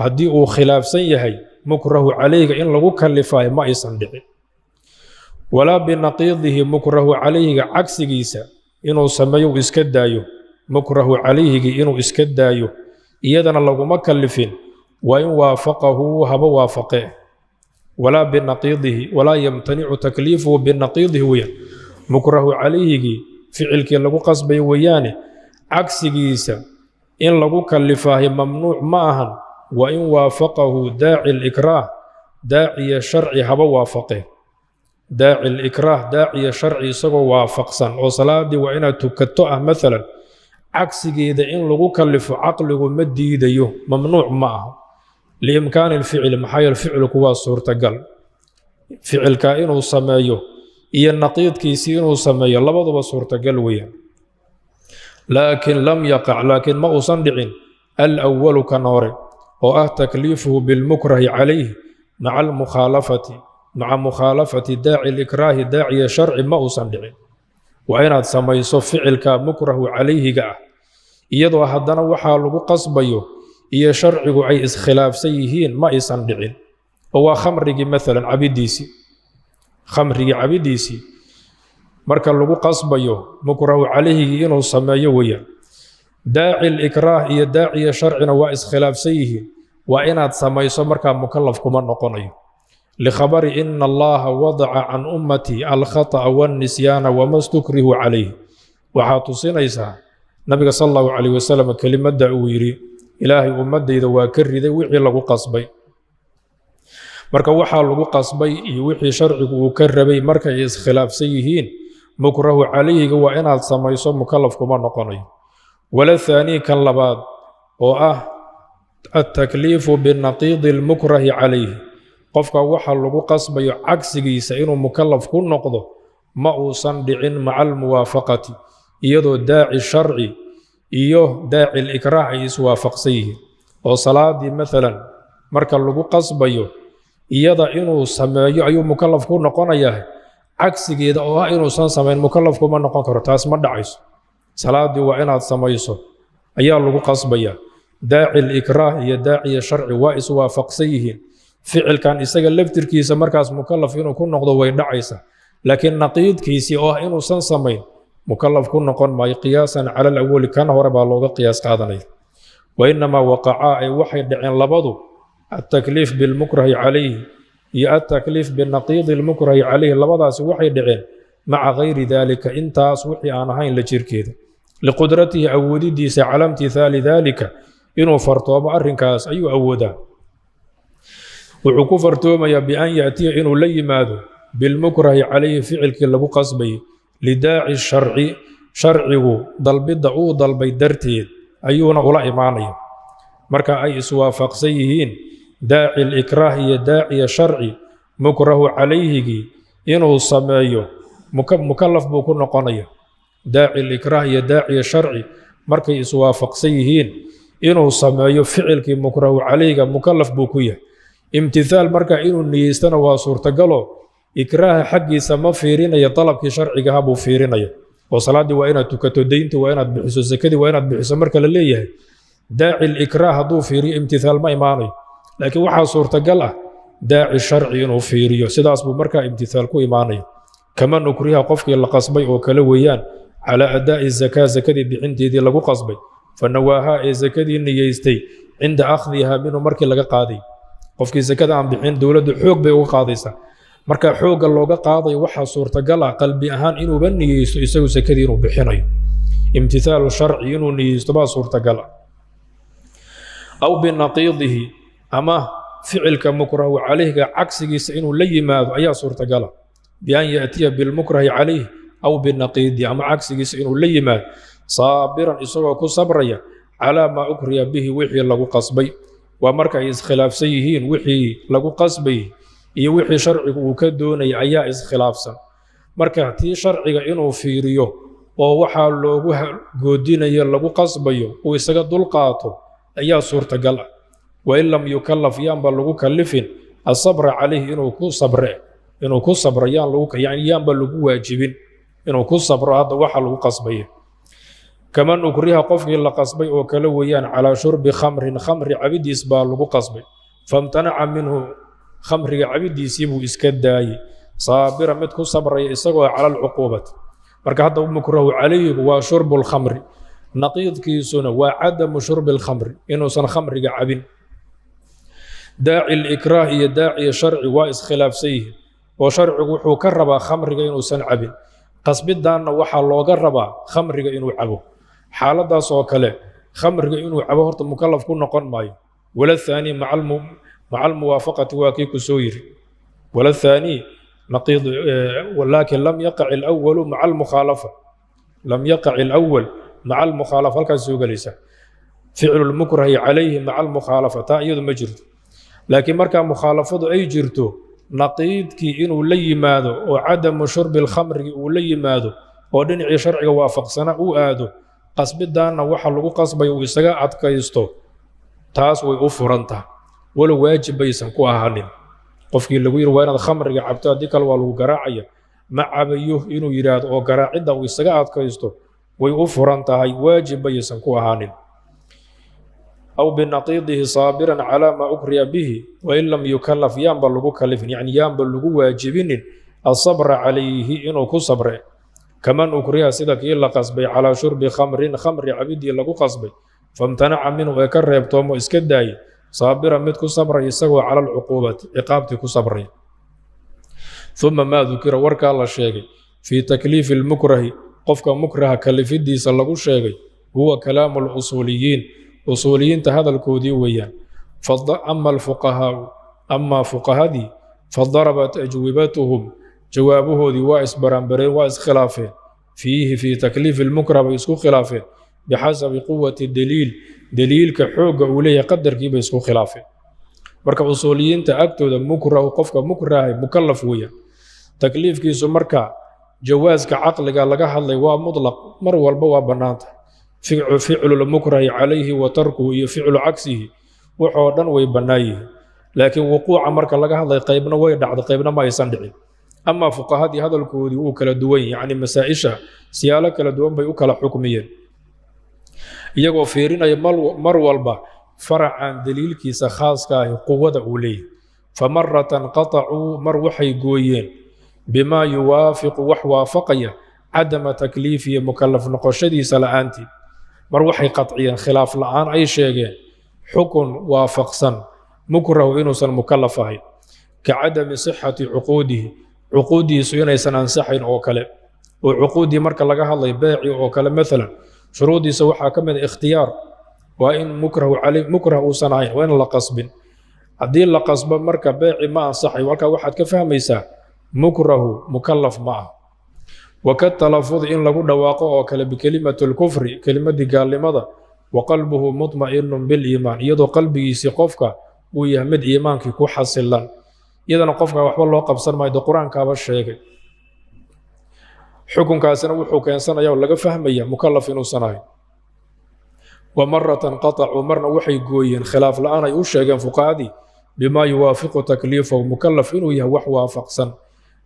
haddii uu khilaafsan yahay mukrahu calayga in lagu kallifaahi ma aysan dhicin walaa binaqiidihi mukrahu calayhiga cagsigiisa inuu sameeyo iska daayo mukrahu calayhigi inuu iska daayo iyadana laguma kallifin waa in waafaqahu haba waafaqee walaa binaqiidihi walaa yamtanicu takliifuhu binaqiidihi weeyaan mukrahu calayhigi ficilkii lagu qasbayo weeyaane cagsigiisa in lagu kallifaahi mamnuuc ma ahan waa in waafaqahu daaci likraah daaciya sharci haba waafaqee daaci likraah daaciya sharci isagoo waafaqsan oo salaadii waa inaad tukato ah maalan cagsigeeda in lagu kallifo caqligu ma diidayo mamnuuc ma aha liimkaani alficli maxaa yeele ficilku waa suurtagal ficilka inuu sameeyo iyo naqiidkiisii inuu sameeyo labaduba suurtagal weeyaan laakiin lam yaqac laakiin ma uusan dhicin alأwalu kan hore oo ah takliifuhu bilmukrahi calayhi maca mukhaalafati daaci likraahi daaciya sharci ma uusan dhicin waa inaad samayso ficilka mukrahu calayhiga ah iyadoo haddana waxaa lagu qasbayo iyo sharcigu ay iskhilaafsan yihiin ma aysan dhicin oo waa khamrigii maalan cabidiisii marka lagu qasbayo mukrahu calayhigii inuu sameeyo weeyaan daaci likraah iyo daaciya sharcina waa iskhilaafsan yihiin waa inaad samayso markaa mukallaf kuma noqonayo likhabari ina allaha wadaca can ummatii alkhata'a waannisyaana wama stukrihu calayh waxaa tusinaysaa nabiga sal allahu calayh wasalam kelimadda uu yidhi ilaahay ummaddayda waa ka riday wixii lagu qasbay marka waxaa lagu qasbay iyo wixii sharcigu uu ka rabay markay iskhilaafsan yihiin mukrahu calayhiga waa inaad samayso mukallaf kuma noqonayo wala thaanii kan labaad oo ah altakliifu binaqiidi almukrahi calayhi qofka waxa lagu qasbayo cagsigiisa inuu mukallaf ku noqdo ma uusan dhicin maca almuwaafaqati iyadoo daaci sharci iyo daaci likraah ay iswaafaqsan yihiin oo salaadii maalan marka lagu qasbayo iyada inuu sameeyo ayuu mukallaf ku noqonayaa cagsigeeda oo ah inuusan samayn mukallaf kuma noqon karo taas ma dhacayso salaadii waa inaad samayso ayaa lagu qasbaya daaci likraah iyo daaciya sharci waa iswaafaqsan yihiin ficilkan isaga laftirkiisa markaas mukallaf inuu ku noqdo way dhacaysa laakiin naqiidkiisii oo ah inuusan samayn mukallaf ku noqon maayo qiyaasan cala alawali kan hore baa looga qiyaas qaadanaya wainamaa waqacaa ay waxay dhaceen labadu altakliif bilmukrahi calayhi iyo altakliif binaqiidi lmukrahi calayhi labadaasi waxay dhaceen maca gayri daalika intaas wixii aan ahayn la jirkeeda liqudratihi awoodidiisa cala imtithaali daalika inuu fartoomo arrinkaas ayuu awoodaa wuxuu ku fartoomayaa bian yaatiya inuu la yimaado bilmukrahi calayhi ficilkii lagu qasbay lidaaci sharci sharcigu dalbidda uu dalbay darteed ayuuna ula imaanaya marka ay iswaafaqsan yihiin daaci likraah iyo daaciya sharci mukrahu calayhigii inuu sameeyo mukallaf buu ku noqonaya daaci likraah iyo daaciya sharci markay iswaafaqsan yihiin inuu sameeyo ficilkii mukrahu calayhiga mukallaf buu ku yahay imtithaal marka inuu niyeystana waa suurtagalo ikraaha xaggiisa ma fiirinayo dalabkii sharcigaha buu fiirinaya oo salaaddii waa inaad tukato dayntii waa inaad bixiso sakadii waa inaad bixiso marka la leeyahay daaci likraah hadduu fiiriyo imtithaal ma imaanayo laakiin waxaa suurtagal ah daaci sharci inuu fiiriyo sidaas buu markaa imtithaal ku imaanaya kama nukriha qofkii la qasbay oo kale weeyaan calaa adaa'i zakaa sakadii bixinteedii lagu qasbay fanawaahaa ee sakadii niyeystay cinda akhdihaa minhu markii laga qaaday qofkii sakada aan bixin dowladdu xoog bay uga qaadaysaa marka xoogga looga qaadayo waxaa suurtagal ah qalbi ahaan inuuba niyeysto isagu sakadii inuu bixinayo imtithaalu sharci inuu niyeysto baa suurtagal ah aw binaqiidihi ama ficilka mukrahu calayhiga cagsigiisa inuu la yimaado ayaa suurtagal ah bian yaatiya bilmukrahi calayh aw binaqiidi ama cagsigiisa inuu la yimaado saabiran isagoo ku sabraya calaa maa ukriya bihi wixii lagu qasbay waa marka ay iskhilaafsan yihiin wixii lagu qasbay iyo wixii sharcigu uu ka doonaya ayaa iskhilaafsan marka tii sharciga inuu fiiriyo oo waxaa loogu goodinayo lagu qasbayo uu isaga dulqaato ayaa suurtagal ah wain lam yukallaf yaanba lagu kallifin asabra calayhi inuu ku sabro yaanba lagu waajibin inuu ku sabro hadda waxa lagu qasbaya kaman ukriha qofkii la qasbay oo kale weeyaan calaa shurbi khamrin khamri cabidiis baa lagu qasbay famtanaca minhu khamriga cabidiisii buu iska daayey saabira mid ku sabraya isagoo cala alcuquubati marka hadda mukrahu calayhigu waa shurbu lkhamri naqiidkiisuna waa cadamu shurbi lkhamri inuusan khamriga cabin daaci likraah iyo daaciya sharci waa iskhilaafsan yihiin oo sharcigu wuxuu ka rabaa khamriga inuusan cabin qasbidaanna waxaa looga rabaa khamriga inuu cabo xaaladaas oo kale khamriga inuu cabo horta mukallaf ku noqon maayo wala thaanii maca almuwaafaqati waa kii ku soo yiri wala thaanii laakin lam yaqac alwalu maca almukhaalafa lam yaqac alawal مع المخالفة الكاسوغ ليس فعل المكره عليه مع المخالفة تأييد مجرد لكن مركا مخالفة أي جرتو نقيد كي إنه لي ماذا وعدم شرب الخمر ولي ماذا ودنع شرعي وافق سنة وآدو قصب الدان وحلقو قصب ويساقا أتكايستو تاس ويغفرنتا ولو واجب بيسان كو أهانين قفكي اللي وير وين الخمر عبتا ديك الوالو قراعية مع بيوه إنه يراد أو قراعيدا ويساقا أتكايستو ويغفرنتا هاي واجب بيسان كو أهانين أو بنقيضه صابرا على ما أكره به وإن لم يكلف ينبل لغو كلف يعني ينبل لغو واجبين الصبر عليه إنه كو صبر كمان أكره سيدك إلا قصبي على شرب خمر عبيدي لغو قصبي فامتنع منه ويكره يبطوم وإسكداي صابرا مد كو صبر يسوى على العقوبة عقابتي كو صبري ثم ما ذكر ورك الله شيء في تكليف المكره قفك مكره كلف دي سلغو شيء هو كلام الأصوليين أصوليين هذا الكودي ويان أما الفقهاء أما فقهاء فضربت أجوبتهم جوابه دي وايس برانبرين وايس خلافين فيه في تكليف المكره بيسكو خلافين بحسب قوة الدليل دليل كحوق أوليه قدر كي بيسكو خلافين مركا أصوليين تأكتوا المكره وقفك مكره مكلف ويان تكليف كيسو مركا جواز كعقل قال لك هذا مطلق مر والبوا بنات فعل المكره عليه وتركه يفعل عكسه وحودا ويبنايه لكن وقوع مركا لغا هذا قيبنا ويدعد قيبنا ما يسندعي اما فقهاء هذا الكودي وكلا دوين يعني مسائشة سيالة كلا دوين بي وكلا حكميا يقو فيرين اي مر والبا فرع عن دليل كيس خاص كاه قوة أوليه فمرة قطعوا مروحي قويين بما يوافق وحوافقيا عدم تكليفي مكلف نقشدي سلعانتي مروحي قطعيا خلاف الآن أي شيء حكم وافقسا مكره إنوسا مكلفه كعدم صحة عقودي سينا يسنان سحين أو كلام وعقودي مركا لقاها الله يباعي أو كلام مثلا شروطي سوحا كمن اختيار وإن مكره عليه مكره صنعين وإن لا قصب هذه لا قصب مركا باعي ما صحي وكا واحد كفهم يسا مكره مكلف معه وكالتلفظ إن لقوا دواقه وكلا بكلمة الكفر كلمة قال لماذا وقلبه مطمئن بالإيمان يدو قلبي سيقفك ويهمد إيمانك كو حصلا إذا قفك وحوال الله قبصر ما يدو قرآن كابا الشيء حكم كاسنا وحكم إنسان يو لقى فهمية مكلف إنو سناي ومرة قطع ومرنا وحي قوين خلاف الآن يوشيغان فقادي بما يوافق تكليفه مكلف إنو يهوح وافقسا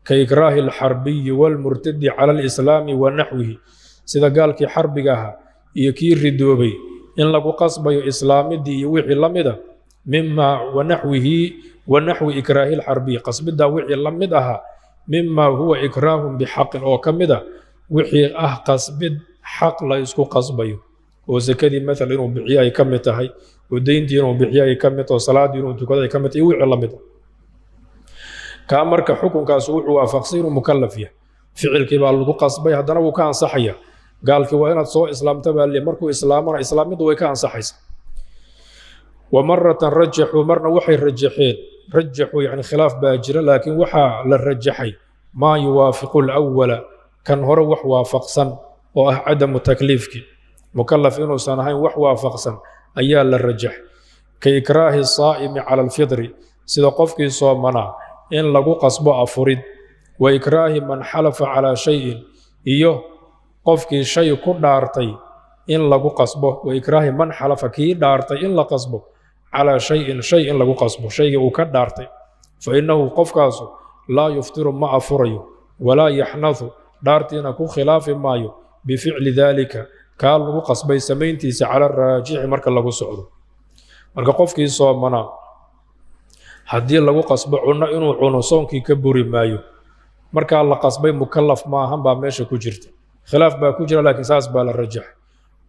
كإكراه الحربي والمرتد على الإسلام ونحوه سيدا قال كي حربيها يكير ردوبي إن لقو قصبي إسلام دي يوحي لمده مما ونحو إكراه الحربي قصب دا وحي لمدها مما هو إكراه بحق أو كمده وحي قصب حق لا يسكو قصبي وزكدي مثلا إنه بحياء كمتهي ودين دينه بحياء كمته وصلاة دينه تكذا كمته يوحي لمده كامرك حكم كاسوح وافقسين مكلفيه فعل كبار لو قصبي هدنا وكان صحيا قال كي وين سو اسلام تبع اللي مركو اسلام دو كان صحيس ومره رجحوا مرنا وحي رجحوا يعني خلاف باجر لكن وحا للرجحي ما يوافق الاول كان هو وح وافقسن وعدم تكليفك مكلف انه سنهين وح وافقسن ايا للرجح كإكراه الصائم على الفطر سيده قفكي صومنا إن لغو قصبو أفريد وإكراه من حلف على شيء إيوه قفكي شيء كو دارتي إن لغو قصبو وإكراه من حلف كي دارتي إن لقصبو على شيء لغو قصبو شيء وكا دارتي فإنه قفكاسو لا يفتر ما أفريو ولا يحنث دارتينا كو خلاف مايو بفعل ذلك كان لغو قصبي سمينتيس على الراجع مركا لغو سعودو مركا قفكي صومنا haddii lagu qasbo cuno inuu cuno soonkii ka buri maayo marka la qasbay mukallaf ma ahan baa meesha ku jirta khilaaf baa ku jira laakiin saas baa la rajax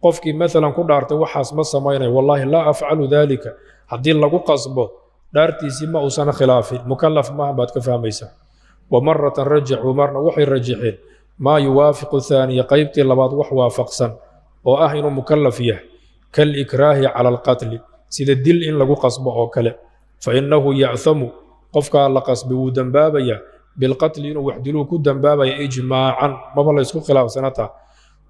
qofkii mesela ku dhaartay waxaas ma sameeynay wallahi la afcalu dhalika haddii lagu qasbo dhaartiisi ma uusan khilaafin mukallaf ma baad ka fahmaysaa ومرة رجع ومرنا وحي رجحين ما يوافق الثانية قيبتي لبعض وحوافقسا وأهن مكلفية كالإكراه على القتل سيد الدل إن لغو قصبه أو كلا فإنه يعثم قفك على قصب ودنبابيا بالقتل إنه وحدلو كدنبابيا إجماعا ما بلا يسكو خلاف سنتها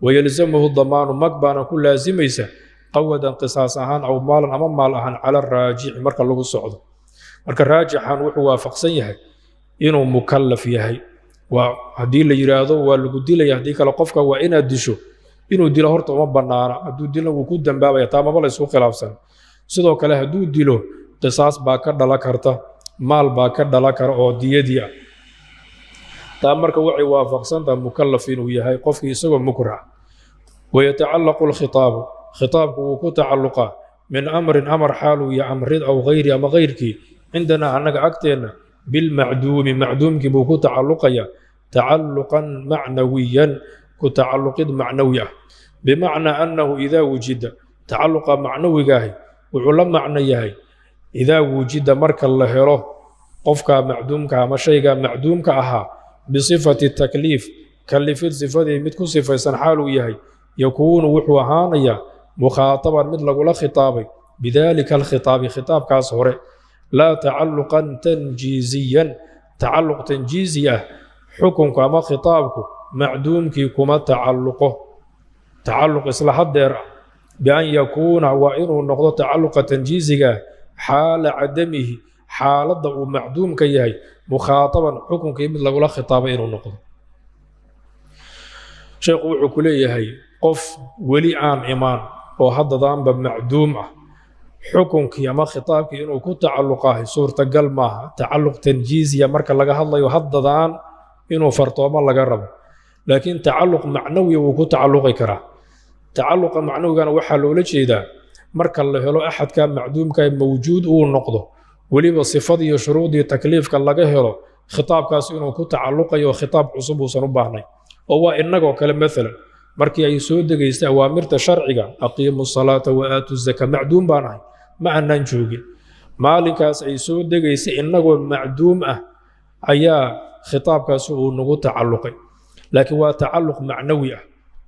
ويلزمه الضمان مقبانا كل لازميسة قودا قصاص أهان أو مالا أمام مال أهان على الراجع مركا لغو الصعود مركا الراجع وحو وافقسن يهي إنه مكلف يهي وهدي اللي يرادو واللي دي اللي يهديك لقفك وإن أدشو إنه دي لهورت وما بنانا هدو دي له وكود دنبابا يتاما بلا يسوق خلافسن sidoo kale hadduu dilo qisaas baa ka dhala karta maal baa ka dhala kara oo diyadii ah taa marka waxay waafaqsantahay mukallaf inuu yahay qofkii isagoo mukrah ويتعلق الخطاب خطابك وكتعلق من أمر حاله يا أمرد أو غيري أما غيرك عندنا أنك أكتنا بالمعدوم معدومك بوكو تعلقيا تعلقا معنويا كتعلق معنويا بمعنى أنه إذا وجد تعلق معنوي جاهي وعلم معنيهي إذا وجد مرك الله له قفك معدومك ما شيء معدومك أها بصفة التكليف كلفت صفته متكون صفة سنحاله يهي يكون وحوهانيا مخاطبا مثل قول خطابي بذلك الخطاب خطاب كاسوري لا تعلقا تنجيزيا تعلق تنجيزية حكمك ما خطابك معدومك كما تعلقه تعلق إصلاح الدير بأن يكون وإنه النقطة تعلق تنجيزك حال عدمه حالة ومعدوم كيهي مخاطبا حكم كيمد لغلا خطاب إنه النقطة شيخ وحكولي هي قف ولي عام إيمان وهذا ضام بمعدوم حكم كيما خطابك إنه كنت تعلقه صورة قلمها تعلق تنجيزي مركا لغا الله يهدى ضام إنه فرطوما لغا رب لكن تعلق معنوي وكنت تعلقي كراه تعلق معنوي كان وحا لولا جيدا marka la helo axadka macduumka mawjuud uu noqdo waliba sifadii iyo shuruudii takliifka laga helo khitaabkaas inuu ku tacalluqayo khitaab cusub uu san u baahnay oo waa inagoo kale maalan markii ay soo degaysay awaamirta sharciga aqiimu salaata wa aatu zaka macduum baanahay ma aanan joogin maalinkaas ay soo degaysay inagoo macduum ah ayaa khitaabkaas uu nagu tacalluqay laakiin waa tacalluq macnawi ah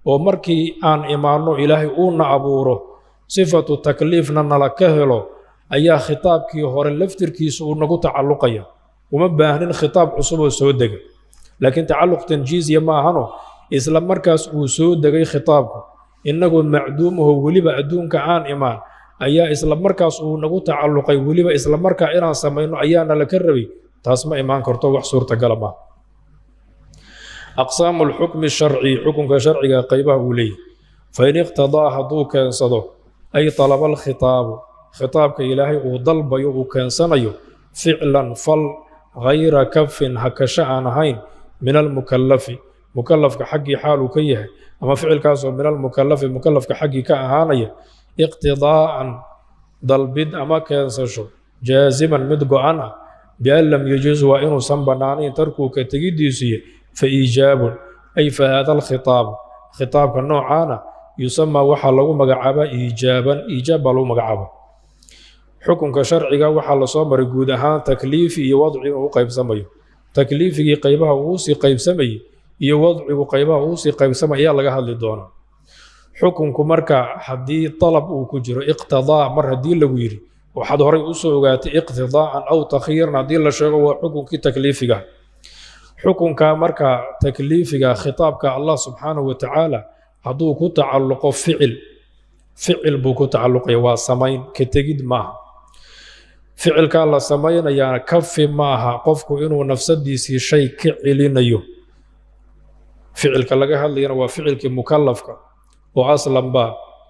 oo markii aan imaano ilaahay uu na abuuro صفة تكليفنا نلكهلو أيها خطابكي هور اللفتركيس ونقو تعلقيا وما باهنين خطاب عصب وسودق لكن تعلق تنجيز يما هنو إسلام مركز وسودق خطابك إنه معدوم هو وليبا أدون كعان إيمان أيها إسلام مركز ونقو تعلقي وليبا إسلام مركز إيران سمينو أيانا لكربي تاسم إيمان كرتو وحصور تقلما أقسام الحكم الشرعي حكم كشرعي قيبه ولي فإن اقتضى هدوك ينصدو أي طلب الخطاب خطابك إلهي وضلب كان سنيو فعلا فل غير كف هكشأن هين من المكلف مكلف كحقي حاله كيه أما فعل كاسو من المكلف مكلف كحقي كأهانية اقتضاء ضلبد أما كان سشو جازما مدقو أنا بأن لم يجوز وإنه سنبناني تركو كتجديسي فإيجاب أي فهذا الخطاب خطاب كالنوع أنا يسمى وحا لغو مقعبا إيجابا لغو مقعبا حكم كشرعي وحا لصومر قودها تكليفي يوضعي وقيب سمي تكليفي قيبها ووسي قيب سمي يوضعي وقيبها ووسي قيب سمي يا لغا هالي دونا حكم كمركا حدي طلب وكجر اقتضاء مر هدي لغويري وحد هوري أسوغات اقتضاء أو تخييرنا دي لشيغ وحكم كي تكليفي حكم كمركا تكليفي خطابك الله سبحانه وتعالى hadduu ku tacalluqo ficil buu ku tacalluqaya waa samayn ka tegid maaha ficilkaa la samaynayaana kafi maaha qofku inuu nafsadiisii shay ka celinayo ficilka laga hadlayana waa ficilkii mukallafka oo aslanba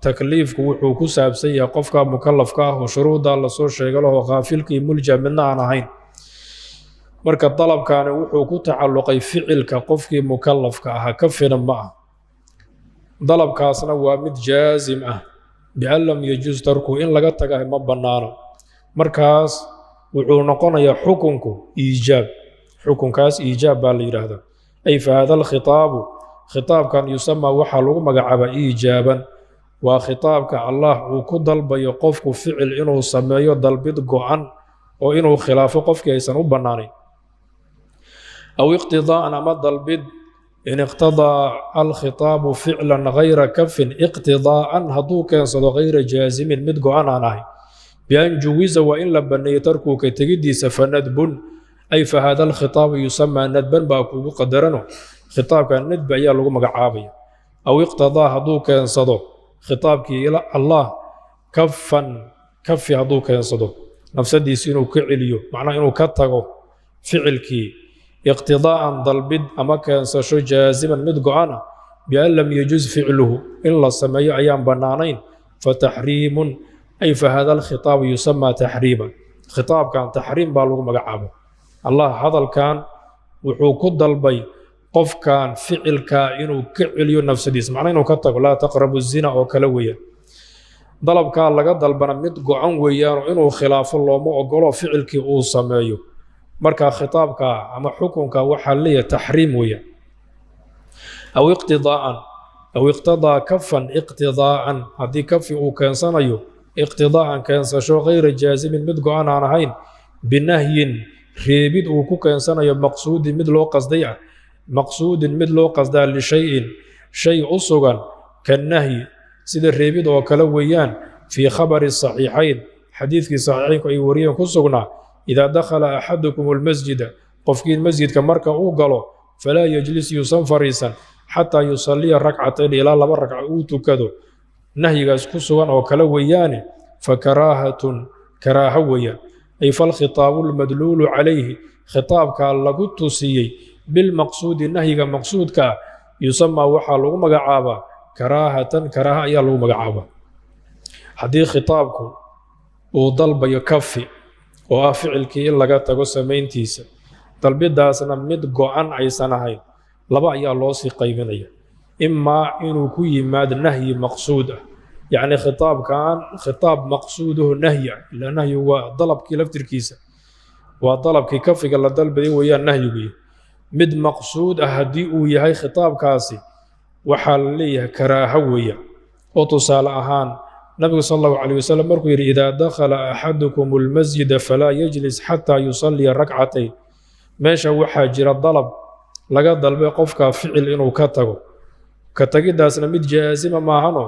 takliifku wuxuu ku saabsan yahay qofka mukallafka ah oo shuruudaa lasoo sheega lahoo kaafilkii mulja midna aan ahayn marka dalabkaani wuxuu ku tacalluqay ficilka qofkii mukallafka ahaa kafina ma ah dalabkaasna waa mid jaazim ah bian lam yajuus tarku in laga tagahay ma bannaano markaas wuxuu noqonayaa xukunku iijaab xukunkaas iijaab baa la yidhaahdaa ay fa hada alkhitaabu khitaabkan yusamaa waxaa lagu magacaabaa iijaaban waa khitaabka allah uu ku dalbayo qofku ficil inuu sameeyo dalbid go-an oo inuu khilaafo qofkii aysan u bannaanayn aw iqtidaa'an ama dalbid إن اقتضى الخطاب فعلا غير كف اقتضاء هدو كان صدو غير جازم مدقو أنا ناهي بأن جوز وإن لبني تركو كتجدي فندب أي فهذا الخطاب يسمى ندبا باكو قدرنه خطاب كان ندب يا لغو مقعابي أو اقتضى هدوك ينصدو خطابك إلى الله كفا كفي هدوك ينصدو نفسدي سينو كعليو معناه إنه كتغو فعلك اقتضاء ضلبد أما كينصشو جازما مدقعانا بأن لم يجوز فعله إلا السماء أيام بنانين فتحريم أي فهذا الخطاب يسمى تحريما خطاب كان تحريم بالغ مقعبه الله هذا كان وحوكد البي قف كان فعل كائن كعليو نفس ديس معناه إنه كتق لا تقربوا الزنا أو كلوية ضلب كان لقد ضلبنا مدقعان ويان إنه خلاف الله ما أقوله فعل كي أو سمايو مركا خطابك أما حكمك وحلية تحريم ويا أو اقتضاء أو اقتضى كفا اقتضاء هذه كف وكان صنيو اقتضاء كان سشو غير جازم مدقعان عنهين بنهي ريبد وكان صنيو مقصود مدلو قصدية مقصود مدلو قصدا لشيء شيء أصغا كالنهي سيد الريبد وكلويان في خبر الصحيحين حديث في صحيحين أي وريان كسغنا إذا دخل أحدكم المسجد قفكين المسجد كمركة أوغلو فلا يجلس يصنفريسا حتى يصلي الركعتين إلى لبا ركعة أوتكدو نهي كسغنا وكلويان فكراهة كراهوية أي فالخطاب المدلول عليه خطاب كان لقدتسيي بالمقصود النهي مقصود كا يسمى وحا لو مغعابا كراهة كراهة يا لو مغعابا حديث خطابكم وضلب يكفي وافعلك إن لغا تغو سمينتيسا dalbidaasna mid go'an aysan ahayn laba ayaa loo sii qaybinaya imma inuu ku yimaad nahyi maqsuud ah yani khitaabkan khitaab maqsuuduhu nahyi ila nahyi waa dalabkii laftirkiisa waa dalabkii kafiga la dalbaday weeyaan nahyigu mid maqsuud ah haddii uu yahay khitaabkaasi waxaa la leeyahay karaaha weeya oo tusaale ahaan nabigu sallallahu alayhi wasallam markuu yiri idaa dakhala ahadukum almasjid fala yajlis hatta yusalli rak'atayn meesha waxaa jira dalab laga dalbay qofka ficil inuu ka tago ka tagidaasna mid jaazima maahano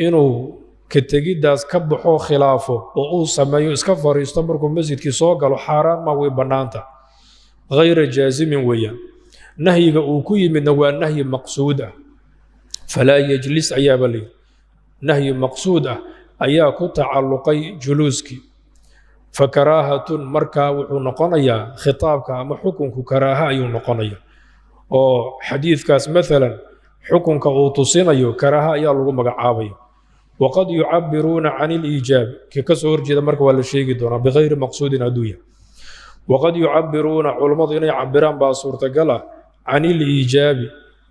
inuu ka tagidaas ka baxo khilaafo oo uu sameeyo iska fariisto markuu masjidkii soo galo xaaraan ma way banaanta غير جازم ويا نهي وكي من نهي مقصود فلا يجلس أياب لي نهي مقصود أياك تعلقي جلوسك فكراهة مركا ونقنيا خطابك أما حكمك كراهة ينقنيا أو حديث كاس مثلا حكمك أوتصينيو كراهة يالغو مقعابي وقد يعبرون عن الإيجاب ككسور جدا مركا ولا شيء دونا بغير مقصود أدوية وقد يعبرون علماء إن يعبران بصورة قلا عن الإيجاب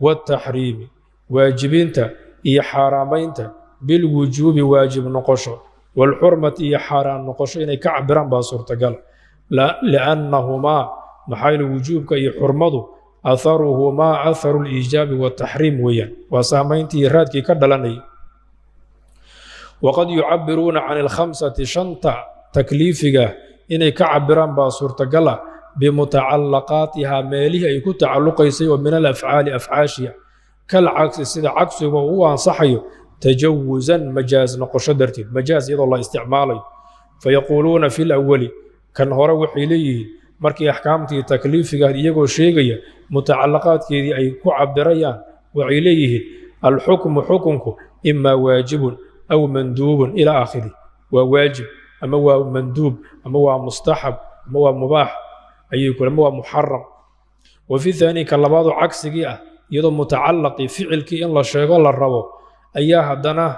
والتحريم واجبينتا إي حرامينتا بالوجوب واجب نقشه والحرمة إي حرام نقشه إن كعبران بصورة قلا لا لأنهما محايل وجوب كي حرمضوا أثرهما أثر الإيجاب والتحريم ويا وسامينتي رادكي كدلني وقد يعبرون عن الخمسة شنطة تكليفها inay ka cabiraan baa suurtagala bimutacallaqaatiha meelihi ay ku tacalluqaysay oo min al-afcaali afcaashiya kal cagsi sida cagsiga uu ansaxayo tajawuzan majaaz noqosho darteed majaaz iyadoo la isticmaalayo fayaquuluuna fi lawali kan hore waxay leeyihiin markii axkaamtii takliifiga iyagoo sheegaya mutacallaqaadkeedii ay ku cabirayaan waxay leeyihiin alxukmu xukunku imaa waajibun aw manduubun ilaa aakhiri waa waajib أما هو مندوب أما هو مستحب أما هو مباح أي يكون أما هو محرم وفي ثاني كالبعض عكس جيئة يضم متعلق فعل كي إن الله شغال الربو أيها دنا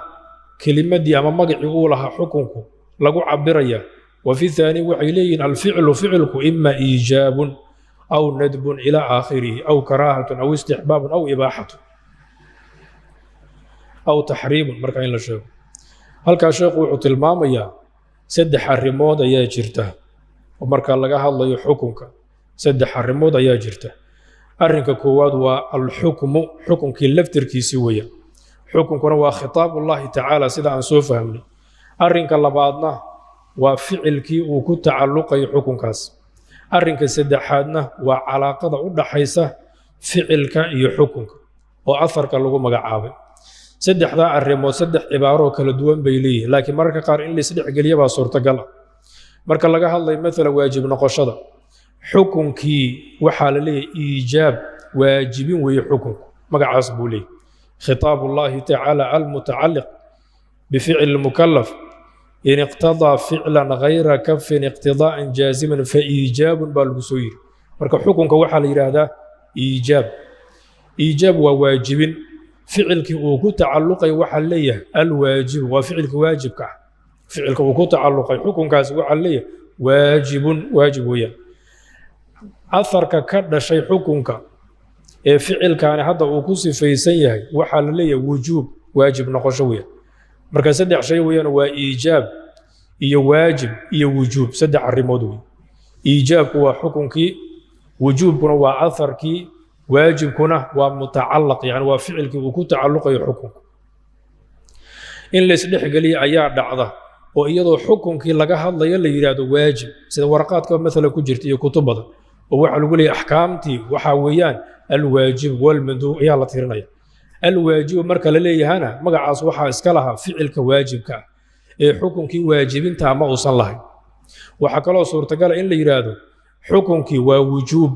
كلمة دي أما مقع يقولها حكمكم لقوا عبرية وفي ثاني وعليين الفعل فعلك إما إيجاب أو ندب إلى آخره أو كراهة أو استحباب أو إباحة أو تحريم مركعين للشيخ هل كشيخ وحط المامية saddex arrimood ayaa jirta oo marka laga hadlayo xukunka saddex arrimood ayaa jirta arrinka koowaad waa al-hukmu xukunkii laftirkiisii weeyaa xukunkuna waa khitaabullahi tacaala sida aan soo fahamnay arrinka labaadna waa ficilkii uu ku tacalluqay xukunkaas arrinka saddexaadna waa calaaqada u dhaxaysa ficilka iyo xukunka oo afarka lagu magacaabay saddexda arrimood saddex cibaaro kala duwan bay leeyihiin laakiin marka qaar in la isdhex geliyo baa suurtagal ah marka laga hadlay mesela waajib noqoshada xukunkii waxaa la leeyahay iijaab waajibin weeye xukunku magacaas buu leeyahay خطاب الله تعالى المتعلق بفعل المكلف إن اقتضى فعلا غير كف اقتضاء جازما فإيجاب بالبسوير marka xukunka waxa la yiraahdaa iijab waa waajibin ficilkii uu ku tacalluqay waxa leeyahay alwaajib waa ficilka waajibka ficilka uu ku tacalluqay xukunkaas waxa leeyahay waajib weeyaan afarka ka dhashay xukunka ee ficilkaani hadda uu ku sifaysan yahay waxa la leeyahay wujuub waajib noqosho weeyaan marka saddex shay weeyaan waa iijaab iyo waajib iyo wujuub saddex arrimood weey iijaabku waa xukunkii wujuubkuna waa atharkii waajibkuna waa mutacallaq yani waa ficilkii uu ku tacalluqayo xukunka in la isdhex geliyo ayaa dhacda oo iyadoo xukunkii laga hadlayo la yiraahdo waajib sida warqaadka mesela ku jirta iyo kutub badan oo waxa lagu leeyahay ahkaamtii waxa weeyaan alwaajib walmanduub ayaa la tirinaya alwaajib marka la leeyahana magacaas waxa iska laha ficilka waajibka ee xukunkii waajibinta ama uusan lahayn waxa kaloo suurtagal in la yiraahdo xukunkii waa wujuub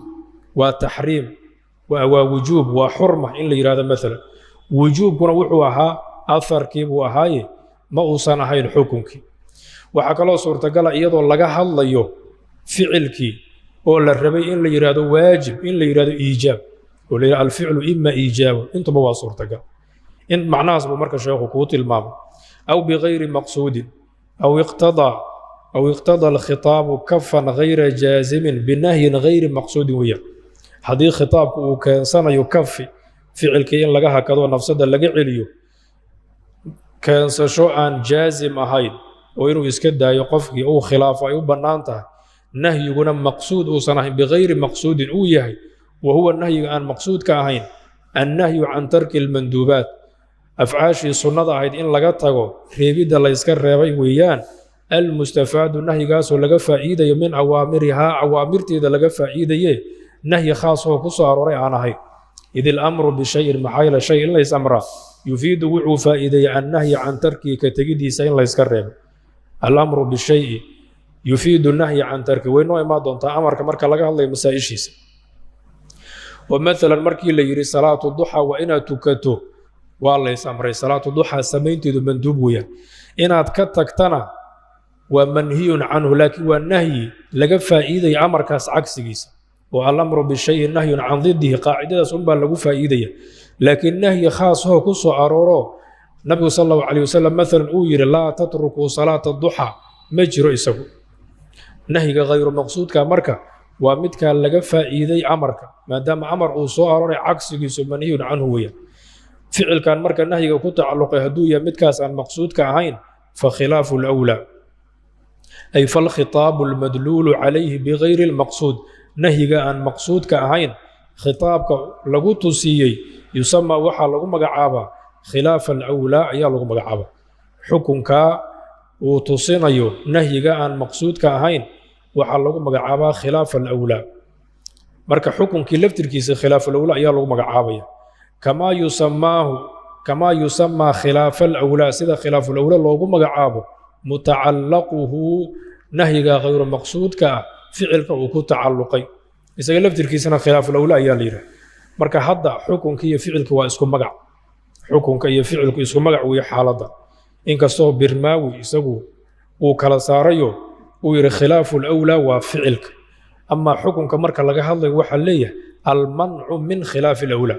waa tahriim waa wujuub waa xurma in la yiraahdo mesela wujuubkuna wuxuu ahaa atharkii buu ahaaye ma uusan ahayn xukunkii waxa kaloo suurtagal iyadoo laga hadlayo ficilkii oo la rabay in la yiraahdo waajib in la yiraahdo iijaab oo la yiraahdo alficlu imma iijaab intuba waa suurtagal in macnahaas buu marka sheekhu ku tilmaamo aw bighayri maqsuudin أو اقتضى الخطاب كفا غير جازم بنهي غير مقصود ويا هذه خطاب وكان سنة يكفي فعل كين لقاها كذو نفسد لقى عليو كان سشو أن جازم أهين وينو يسكد يقفك أو خلافة أو بنانته نهي يقول مقصود أو صنع بغير مقصود أو يهي وهو النهي عن مقصود كأهين النهي عن ترك المندوبات أفعاشي سنة أهين إن لقاته ريبيد الله يسكر ريبي ويان المستفاد نهي قاسو لغا فائده من اوامرها اوامرتي لغا فائده نهي خاص هو كسار انا هي اذ الامر بشيء محايل شيء ليس امره يفيد وعو فائده عن نهي عن تركه كتجدي سين لا يسكرب الامر بالشيء يفيد النهي عن تركه وينو ما دونتا امرك marka laga hadlay masaa'ishiisa ومثلا markii la yiri salaatu duha wa ina tukato waa la ismray salaatu duha sameynteedu manduub weeyaan inaad ka tagtana ومنهي عنه لكن والنهي لغا فائده امركاس عكسيس والامر بالشيء نهي عن ضده قاعده سنبا لغو فائده لكن نهي خاص هو كسو ارورو النبي صلى الله عليه وسلم مثلا يقول لا تتركوا صلاه الضحى مجرى اسو نهي غير مقصود كمركا ومدكا لغا فائده امركا ما دام امر او سو اروري عكسيس منهي عنه ويا فعل كان مركا نهي كو تعلق هدو يا مدكاس ان مقصود كاهين فخلاف الاولى أي فالخطاب المدلول عليه بغير المقصود نهي عن مقصود كأهين خطابك لغو تسيي يسمى وحا لغو مقعابا خلاف الأولى أيا لغو مقعابا حكمك وتصينيو نهي عن مقصود كأهين وحا لغو مقعابا خلاف الأولى مركا حكمك لفتركيس خلاف الأولى أيا لغو مقعابا كما يسمى خلاف الأولى سيدا خلاف الأولى لغو مقعابا متعلقه نهي غير مقصود كفعلك وكو تعلقي إذا لفتركيسنا خلاف الأولى يا ليرة marka hadda xukunka iyo ficilka waa isku magac xukunka iyo ficilku isku magac weey xaaladda inkastoo birmaawi isagu uu kala saarayo uu yiri khilaafu al-awla wa ficilka amma xukunka marka laga hadlayo waxa leeyahay al-man'u min khilaf al-awla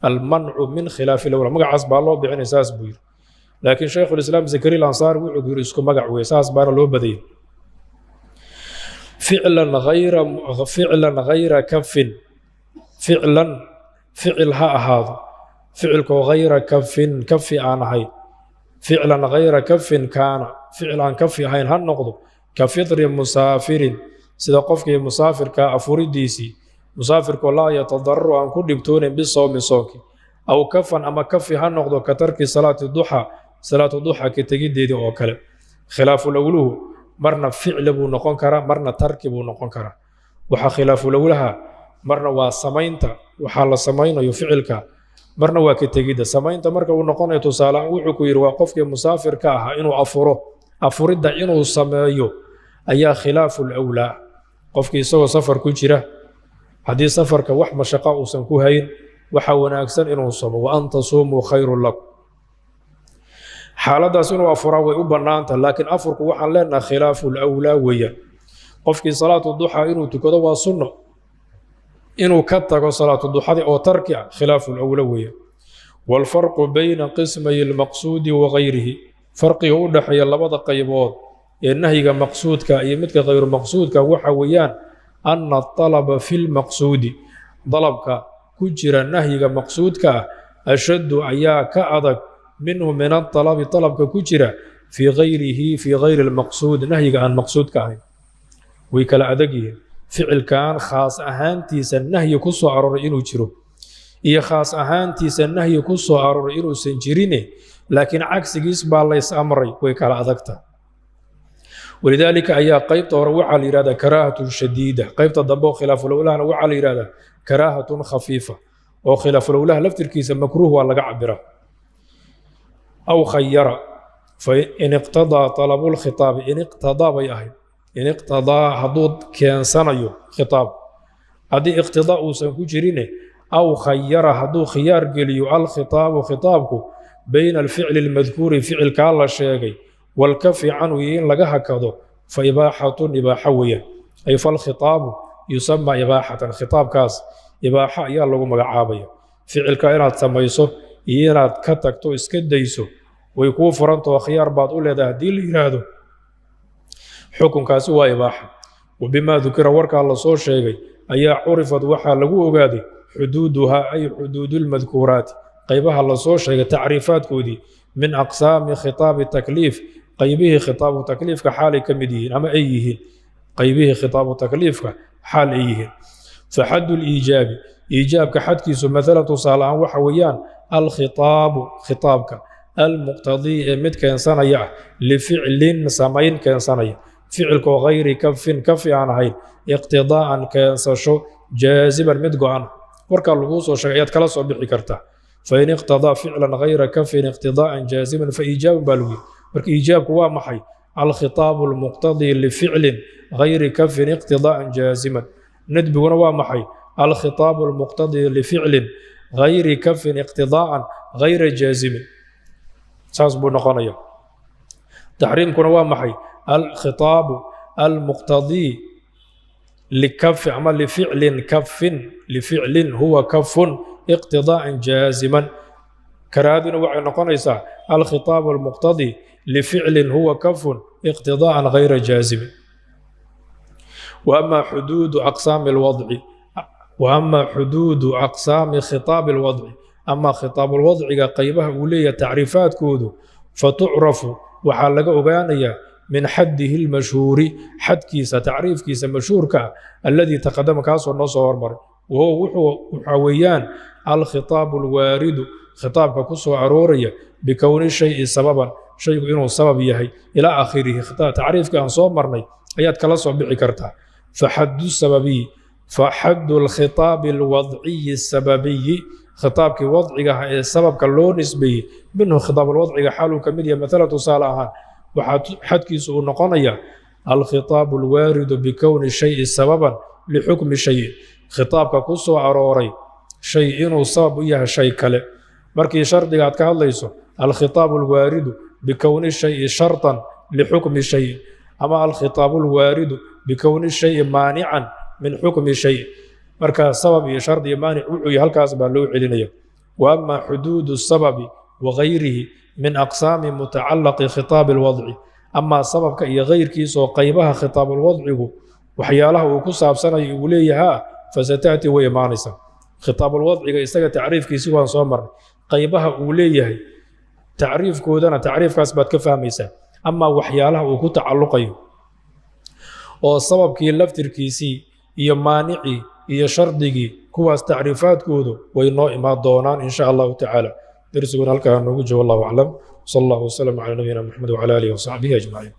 al-man'u min khilaf al-awla magacaas baa loo bixin asaas buu yiri laakiin sheekh al-islam zakari al-ansari wuxuu yiri isku magac weey asaas baa loo badiyay فعلا غير كف فعلها هذا فعلك غير كف عن هاي فعلا غير كف كان فعلا كف هاي هالنقض كفطر مسافر سيدا قفك مسافر كأفرديسي مسافر لا يتضرر عن كل دكتور بالصوم صوكي أو كفا أما كف هالنقض كترك صلاة الضحى كتجديد أوكل خلاف الأولو مرنا فعل بو نقون كرا مرنا ترك بو نقون كرا وحا خلاف الأولها marna waa samaynta waxa la samaynayo ficilka marna waa ka tegida samaynta marka uu noqonayo tusaale wuxuu ku yiri waa qofkii musaafirka ah inuu afurida inuu sameeyo ayaa khilaafu al-awla qofkii isagoo safar ku jira hadii safarka wax mashaqo uusan ku hayn waxa wanaagsan inuu somo wa an tasuumuu khayrun lakum xaaladaas inuu afuraa way u bannaanta laakiin afurku waxaan leenahay khilaafu lawlaa weeyaan qofkii salaatu duxaa inuu tukado waa sunno inuu ka tago salaatu duxadii oo tarki ah khilaafu lawla weeyaan waalfarqu bayna qismay almaqsuudi wagayrihi farqiga u dhexeeya labada qaybood ee nahyiga maqsuudka iyo midka khayru maqsuudka waxa weeyaan ana alaba fi lmaqsuudi dalabka ku jira nahyiga maqsuudka ah ashaddu ayaa ka adag minhu min aalabi alabka ku jira fii gayrihi fii gayri lmaqsuud nahyiga aan maqsuudka ahayn way kala adag yihiin ficilkan khaas ahaantiisa nahyi ku soo arooray inuu jiro iyo khaas ahaantiisa nahyi ku soo arooray inuusan jirine laakiin cagsigiis baa lays amray way kala adagta walidaalika ayaa qaybta hore waxaa la yidhahdaa karaahatun shadiida qaybta dambe oo khilaafulowlahana waxaa la yidhahdaa karaahatun khafiifa oo khilaafulowlaha laftirkiisa makruuh waa laga cabira aw khayara fain iqtadaa talabulkhitaabi in iqtadaa bay ahayd in iqtadaa hadduu keensanayo khitaab haddii iqtidaa uusan ku jirine aw khayara hadduu khiyaar geliyo alkhitaabu khitaabku bayna alficli almadkuuri ficilkaa la sheegay walkafi canhu iyo in laga hakado fa ibaaxatun ibaaxo weeyaan ay falkhitaabu yusamaa ibaaxatan khitaabkaas ibaaxo ayaa lagu magacaabaya ficilka inaad samayso iyo inaad ka tagto iska dayso way kuu furantao khiyaar baad u leedahay haddii la yidhaahdo xukunkaasi waa ibaaxa wabimaa dukira warkaa la soo sheegay ayaa curifad waxaa lagu ogaaday xuduuduhaa ay xuduudulmadkuuraati qaybaha la soo sheegay tacriifaadkoodii min aqsaami khitaabi takliif qaybihii khitaabu takliifka xaalay ka mid yihiin ama ay yihiin qaybihii khitaabu takliifka xaal ay yihiin faxaddu liijaabi iijaabka xadkiisu maalan tusaale ahaan waxa weeyaan alkhitaabu khitaabka almuqtadii ee mid keensanaya ah lificlin samayn keensanaya ficilkoo hayri kafin kafi aan ahayn iqtidaa'an keensasho jaaziban mid go-an warkaa laguu soo sheegay ayaad kala soo bixi kartaa fain iqtadaa ficlan hayra kafin iqtidaa'an jaaziman fa iijaabun baa lagu yidhi marka iijaabku waa maxay alkhitaabu almuqtadii lificlin hayri kafin iqtidaa'an jaaziman nadbiguna waa maxay alkhitaabu almuqtadii lificlin hayri kafin iqtidaa'an hayra jaazimin saas buu noqonaya taxriimkuna waa maxay alkhitaabu almuqtadii likafi ama lificlin kafin lificlin huwa kafun iqtidaa'an jaaziman karaaduna waxay noqonaysaa alkhitaabu almuqtadii lificlin huwa kafun iqtidaa'an hayra jaazimin waama xuduudu aqsaami alwadci waama xuduudu aqsaami khitaabi alwadci ama khitaabulwadciga qaybaha uu leeyahay tacriifaadkoodu fatucrafu waxaa laga ogaanayaa min xaddihi lmashhuuri xadkiisa tacriifkiisa mashhuurka ah alladii taqadama kaasoo noo soo hormaray wahuwa waxaa weeyaan alkhitaabu alwaaridu khitaabka ku soo arooraya bikowni shayi sababan shaygu inuu sabab yahay ilaa aakhirihi tacriifkii aan soo marnay ayaad kala soo bixi kartaa faxaddu sababiyi faxaddu alkhitaabi alwadciyi sababiyi khitaabkii wadcigaha ee sababka loo nisbeeyey minhu khitaabulwadciga xaaluu ka mid yahay maalan tusaale ahaan waxaa xadkiisu uu noqonayaa alkhitaabu alwaaridu bikowni shayi sababan lixukmi shayin khitaabka ku soo arooray shay inuu sabab u yahay shay kale markii shardiga aad ka hadlayso alkhitaabu alwaaridu bikowni shayi shartan lixukmi shayin ama alkhitaabu alwaaridu bikowni shayi maanican min xukmi shayin marka sabab iyo shard iyo maanic wuxuu yahay halkaas baa loo celinaya wa ama xuduudu sababi wagayrihi min aqsaami mutacalaqi khitaabi alwadci amaa sababka iyo kayrkiisaoo qaybaha khitaabulwadcigu waxyaalaha uu ku saabsanayo uu leeyahaa fasataati way imaanaysaa khitaabulwadciga isaga tacriifkiisi waan soo marnay qaybaha uu leeyahay tacriifkoodana tacriifkaas baad ka fahmaysaa amaa waxyaalaha uu ku tacalluqayo oo sababkii laftirkiisii iyo maanicii iyo shardigii kuwaas tacriifaadkoodu way noo imaan doonaan in sha allahu tacaala درسنا هلكا نوجه والله أعلم صلى الله وسلم على نبينا محمد وعلى آله وصحبه أجمعين